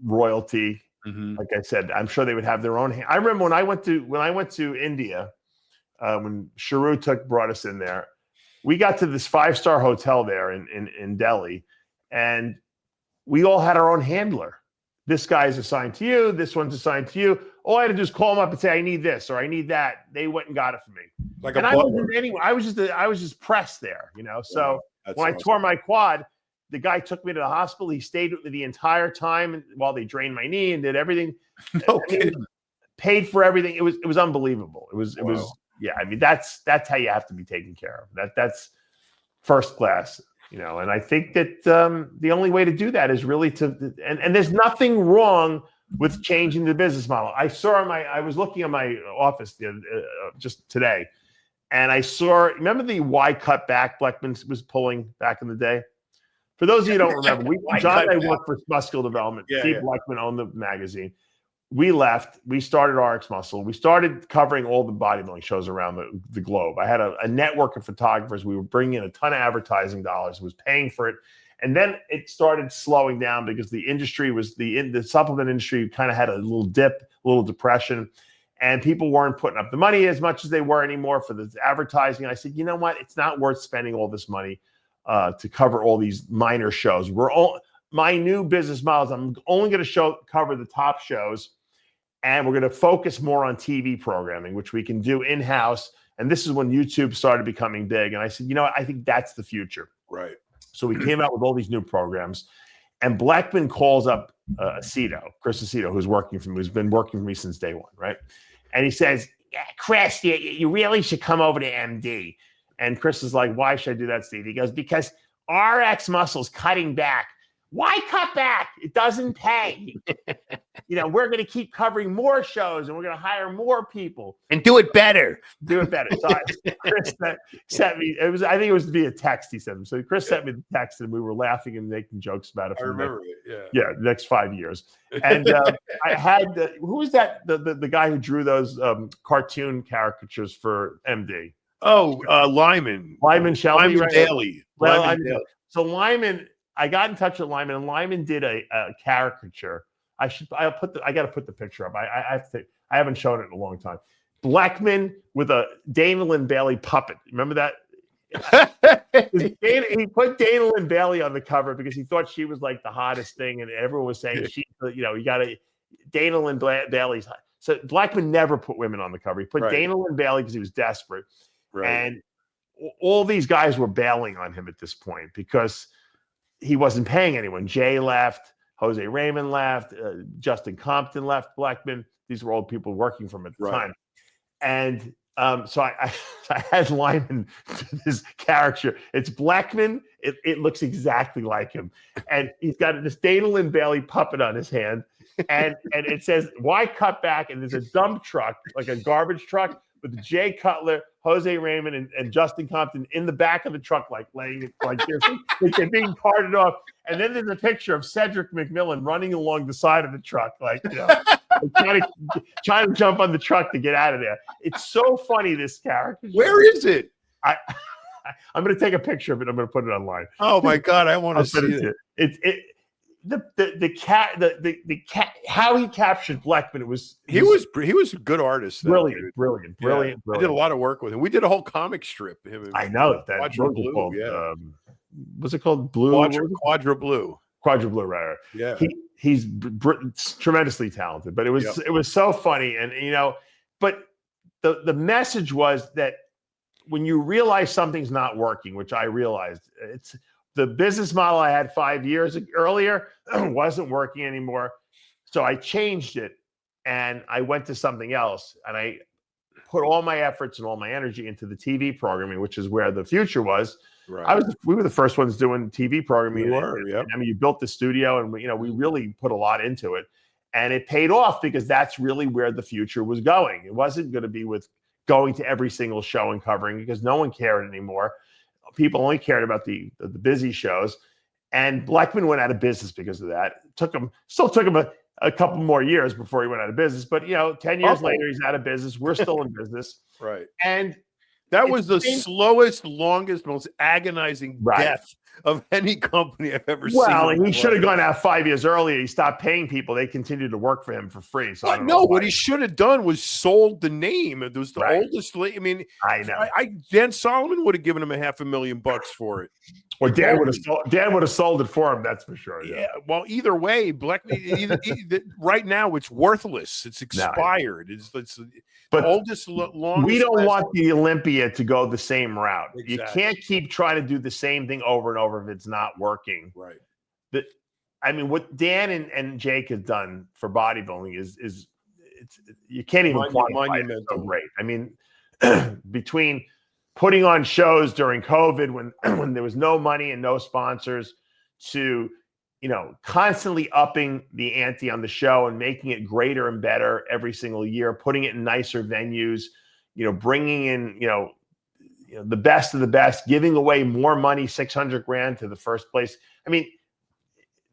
royalty. Mm-hmm. Like I said, I'm sure they would have their own. I remember when I went to India, when Sharu brought us in there, we got to this 5-star hotel there in Delhi, and we all had our own handler. This guy is assigned to you. This one's assigned to you. All I had to do is call them up and say, "I need this" or "I need that." They went and got it for me. I was just pressed there, So when I tore my quad, the guy took me to the hospital. He stayed with me the entire time while they drained my knee and did everything. Paid for everything. It was unbelievable. It was I mean, that's how you have to be taken care of. That's first class, And I think that the only way to do that is really and there's nothing wrong with changing the business model. I was looking at my office just today, and I saw. Remember the Y cut back Bleckman was pulling back in the day. For those of you who don't remember, John and I worked for Muscle Development. Steve Bleckman owned the magazine. We left. We started RX Muscle. We started covering all the bodybuilding shows around the globe. I had a network of photographers. We were bringing in a ton of advertising dollars. It was paying for it. And then it started slowing down because the industry was the supplement industry kind of had a little dip, a little depression. And people weren't putting up the money as much as they were anymore for the advertising. I said, you know what? It's not worth spending all this money to cover all these minor shows. My new business model is I'm only going to cover the top shows. And we're going to focus more on TV programming, which we can do in-house. And this is when YouTube started becoming big. And I said, I think that's the future. Right. So we came out with all these new programs. And Bleckman calls up Chris Aceto, who's been working for me since day one, right? And he says, "Yeah, Chris, you really should come over to MD." And Chris is like, "Why should I do that, Steve?" He goes, "Because RX Muscle's cutting back." Why cut back? It doesn't pay. We're going to keep covering more shows and we're going to hire more people and do it better. So Chris sent me. I think it was via text. He sent them. So Chris sent me the text and we were laughing and making jokes about it. I remember it. Yeah. The next 5 years. And I had who was that? The guy who drew those cartoon caricatures for MD. Oh, Lyman Shelby. Lyman Daly. So Lyman. I got in touch with Lyman, and Lyman did a caricature. I got to put the picture up. I haven't shown it in a long time. Bleckman with a Dana Lynn Bailey puppet. Remember that? He put Dana Lynn Bailey on the cover because he thought she was like the hottest thing, and everyone was saying you got to Dana Lynn Bailey's hot. So Bleckman never put women on the cover. He put Dana Lynn Bailey because he was desperate, and all these guys were bailing on him at this point because he wasn't paying anyone. Jay left, Jose Raymond left, Justin Compton left, Bleckman. These were all people working for him at the time. And so I had Lyman do this character. It's Bleckman. It looks exactly like him. And he's got this Dana Lynn Bailey puppet on his hand. And it says, "Why cut back?" And there's a dump truck, like a garbage truck, with Jay Cutler, Jose Raymond, and Justin Compton in the back of the truck, like laying it like this, like they're being carted off. And then there's a picture of Cedric McMillan running along the side of the truck, like, trying to jump on the truck to get out of there. It's so funny, this character. Where is it? I'm going to take a picture of it. I'm going to put it online. Oh my God, I want to see it. The cat, how he captured Blackman. He was a good artist. Brilliant. I did a lot of work with him. We did a whole comic strip. I know that. Quadra Blue. What's it called? Blue. Quadra Blue. Quadra Blue, right? Yeah. He's tremendously talented, but it was so funny, and but the message was that when you realize something's not working, which I realized, it's the business model I had 5 years earlier wasn't working anymore. So I changed it and I went to something else, and I put all my efforts and all my energy into the TV programming, which is where the future was. Right. We were the first ones doing TV programming. We were, yeah. I mean, you built the studio, and we really put a lot into it, and it paid off because that's really where the future was going. It wasn't going to be with going to every single show and covering, because no one cared anymore. People only cared about the busy shows, and Blackman went out of business because of that. Still took him a couple more years before he went out of business, but 10 years later, he's out of business. We're still in business. Right. And that was the slowest, longest, most agonizing death of any company I've ever seen. Well, and he should have gone out 5 years earlier. He stopped paying people. They continued to work for him for free. So what he should have done was sold the name. It was the oldest. I mean, I know. Dan Solomon would have given him $500,000 for it. Well, Dan would have sold it for him. That's for sure. Yeah. Well, either way, right now it's worthless. It's expired. It's the oldest, longest. We don't want the Olympia to go the same route. Exactly. You can't keep trying to do the same thing over and over if it's not working. Right. I mean, what Dan and Jake have done for bodybuilding is you can't even quantify it. It's so great. I mean, between putting on shows during COVID when there was no money and no sponsors, to constantly upping the ante on the show and making it greater and better every single year, putting it in nicer venues, bringing in the best of the best, giving away more money, $600,000 to the first place. I mean,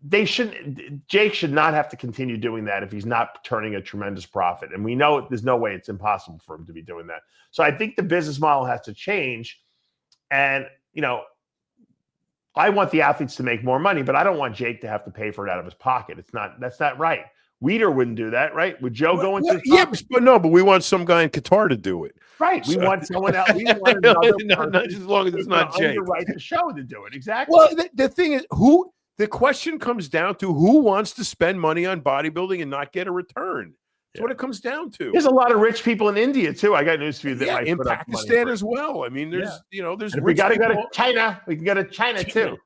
Jake should not have to continue doing that if he's not turning a tremendous profit. And we know there's no way, it's impossible for him to be doing that. So I think the business model has to change. And, I want the athletes to make more money, but I don't want Jake to have to pay for it out of his pocket. That's not right. Weeder wouldn't do that, right? Would Joe go into his pocket? But we want some guy in Qatar to do it. Right. We want someone else. We want another as long as it's not Jake. Right, the show to do it. Exactly. Well, the thing is, the question comes down to who wants to spend money on bodybuilding and not get a return. That's what it comes down to. There's a lot of rich people in India too. I got news for you that might in put Pakistan up money as well. I mean, there's there's we got to go to China. We can go to China too.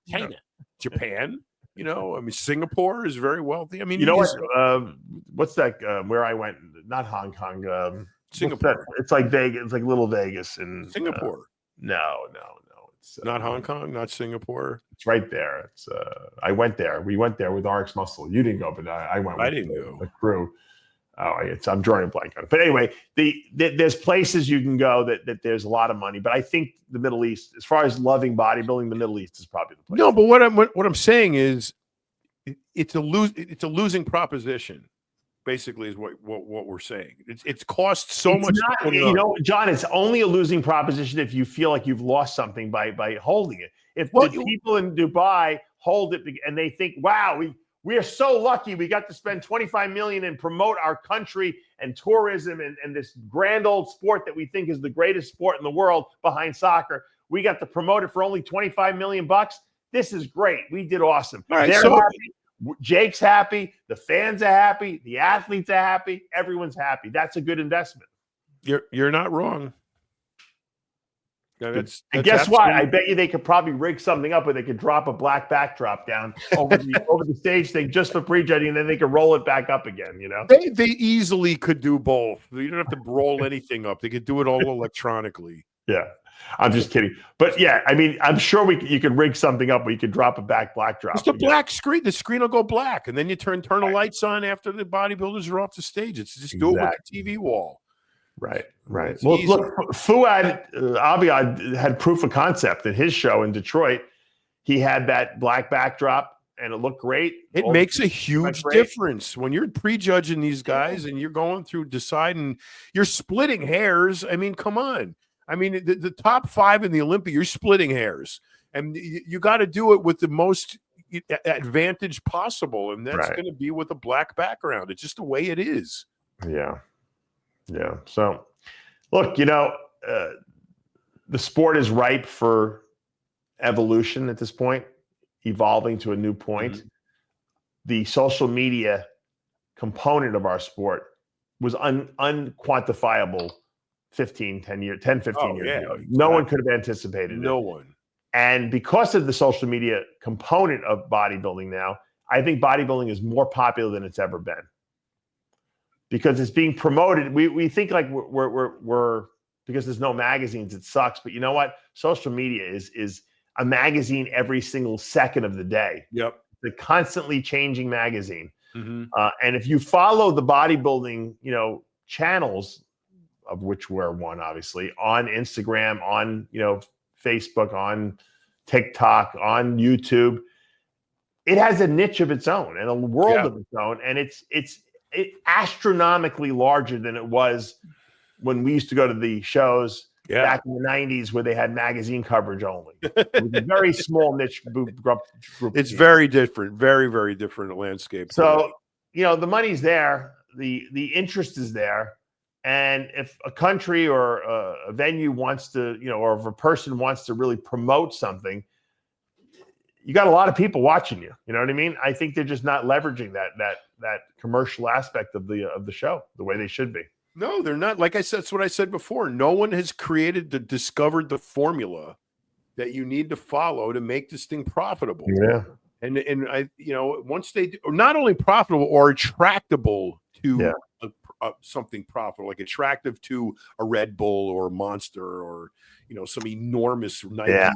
Japan. I mean, Singapore is very wealthy. I mean, what's that? Where I went? Not Hong Kong. Singapore. It's like Vegas. It's like little Vegas in Singapore. No. It's not Hong Kong. Not Singapore. It's right there. It's. I went there. We went there with RX Muscle. You didn't go, but I went. I didn't go. The crew. I'm drawing a blank on it. But anyway, there's places you can go that there's a lot of money. But I think the Middle East, as far as loving bodybuilding, the Middle East is probably the place. No, but what I'm saying is, it's a losing proposition. Basically, is what we're saying. It's cost so much. John, it's only a losing proposition if you feel like you've lost something by holding it. If the people in Dubai hold it and they think, wow, we are so lucky we got to spend $25 million and promote our country and tourism and this grand old sport that we think is the greatest sport in the world behind soccer. We got to promote it for only $25 million. This is great. We did awesome. All right, They're happy. Jake's happy. The fans are happy. The athletes are happy. Everyone's happy. That's a good investment. You're not wrong. That's guess what? I bet you they could probably rig something up where they could drop a black backdrop down over the stage thing just for pre-judging, and then they could roll it back up again. They easily could do both. You don't have to roll anything up. They could do it all electronically. Yeah, I'm just kidding. But yeah, I mean, I'm sure you could rig something up where you could drop a black drop. Just a black screen. The screen will go black, and then you turn the lights on after the bodybuilders are off the stage. It's just do it with the TV wall. Right. It's Well, easy. look, Fuad Abiad had proof of concept in his show in Detroit. He had that black backdrop, and it looked great. It makes a huge difference when you're prejudging these guys and you're going through deciding, you're splitting hairs. I mean, come on. I mean, the top 5 in the Olympia, you're splitting hairs, and you got to do it with the most advantage possible, and that's going to be with a black background. It's just the way it is. Yeah. So, look, the sport is ripe for evolution at this point, evolving to a new point. Mm-hmm. The social media component of our sport was unquantifiable 15 years ago. No one could have anticipated it. No one. And because of the social media component of bodybuilding now, I think bodybuilding is more popular than it's ever been. Because it's being promoted. We think like we're because there's no magazines, it sucks. But you know what? Social media is a magazine every single second of the day. Yep. The constantly changing magazine. Mm-hmm. And if you follow the bodybuilding, channels, of which we're one, obviously, on Instagram, on, Facebook, on TikTok, on YouTube, it has a niche of its own and a world of its own. And it's astronomically larger than it was when we used to go to the shows back in the 90s where they had magazine coverage only. It was a very small niche group. It's very different, very, very different landscape. So, the money's there, the interest is there. And if a country or a venue wants to, or if a person wants to really promote something, you got a lot of people watching you. You know what I mean? I think they're just not leveraging that commercial aspect of the show the way they should be. No, they're not. Like I said, that's what I said before. No one has discovered the formula that you need to follow to make this thing profitable. Yeah. And I, once they do, not only profitable or attractable to something profitable, like attractive to a Red Bull or a Monster or some enormous Nike. Yeah.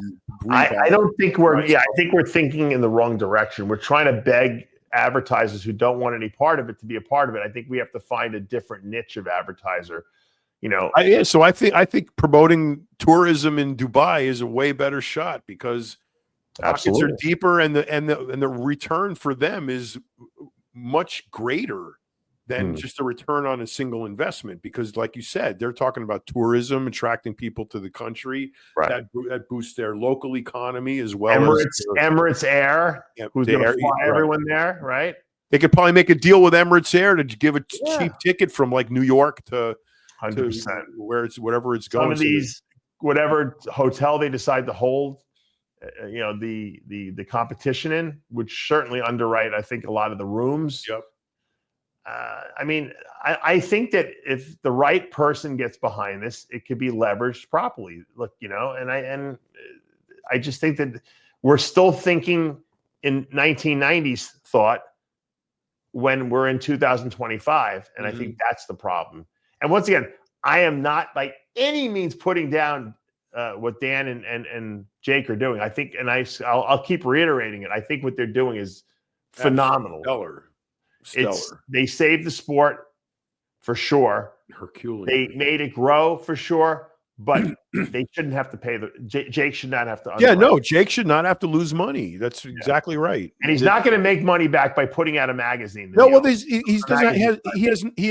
I don't think we're. I think we're thinking in the wrong direction. We're trying to beg advertisers who don't want any part of it to be a part of it. I think we have to find a different niche of advertiser. So I think promoting tourism in Dubai is a way better shot because pockets are deeper and the return for them is much greater than just a return on a single investment. Because like you said, they're talking about tourism, attracting people to the country. Right. That boosts their local economy as well. Emirates Air, who's going to fly everyone there, right? They could probably make a deal with Emirates Air to give a cheap ticket from like New York to 100% wherever it's going. Some of these, whatever hotel they decide to hold, the competition in, which certainly underwrite, I think, a lot of the rooms. Yep. I think that if the right person gets behind this, it could be leveraged properly. Look, and I just think that we're still thinking in 1990s thought when we're in 2025, and I think that's the problem. And once again, I am not by any means putting down what Dan and Jake are doing. I think, and I'll keep reiterating it. I think what they're doing is phenomenal. Stellar. They saved the sport for sure. Herculean. They made it grow for sure, but they shouldn't have to pay Jake should not have to. Jake should not have to lose money. That's exactly right. And he's not going to make money back by putting out a magazine. No, well, he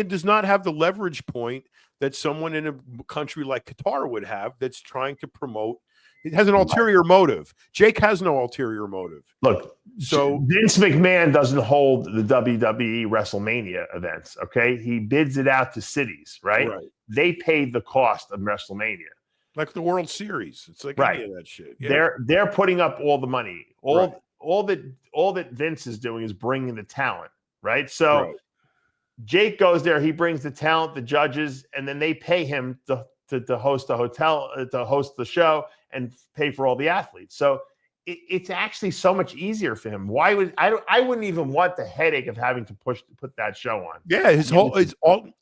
does not have the leverage point that someone in a country like Qatar would have that's trying to promote. It has an ulterior motive. Jake has no ulterior motive. Look, so Vince McMahon doesn't hold the WWE WrestleMania events, okay? He bids it out to cities, right? They paid the cost of WrestleMania. Like the World Series. It's like any of that shit. Yeah. They're putting up all the money. All that Vince is doing is bringing the talent, right? So Jake goes there, he brings the talent, the judges, and then they pay him to host the hotel, to host the show, and pay for all the athletes. So it's actually so much easier for him. Why would I wouldn't even want the headache of having to put that show on. Yeah,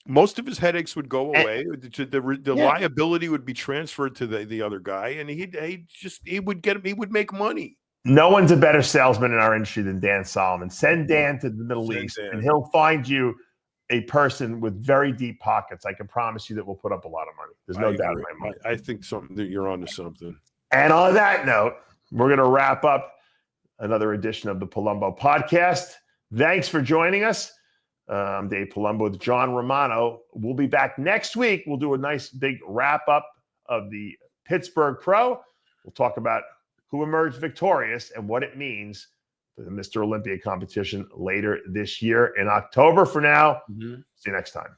most of his headaches would go away. The liability would be transferred to the other guy, and he would make money. No one's a better salesman in our industry than Dan Solomon. Send Dan to the Middle East, and he'll find you a person with very deep pockets, I can promise you that we'll put up a lot of money. There's no doubt in my mind. I think that you're onto something. And on that note, we're going to wrap up another edition of the Palumbo Podcast. Thanks for joining us. I'm Dave Palumbo with John Romano. We'll be back next week. We'll do a nice big wrap up of the Pittsburgh Pro. We'll talk about who emerged victorious and what it means for the Mr. Olympia competition later this year in October. For now, see you next time.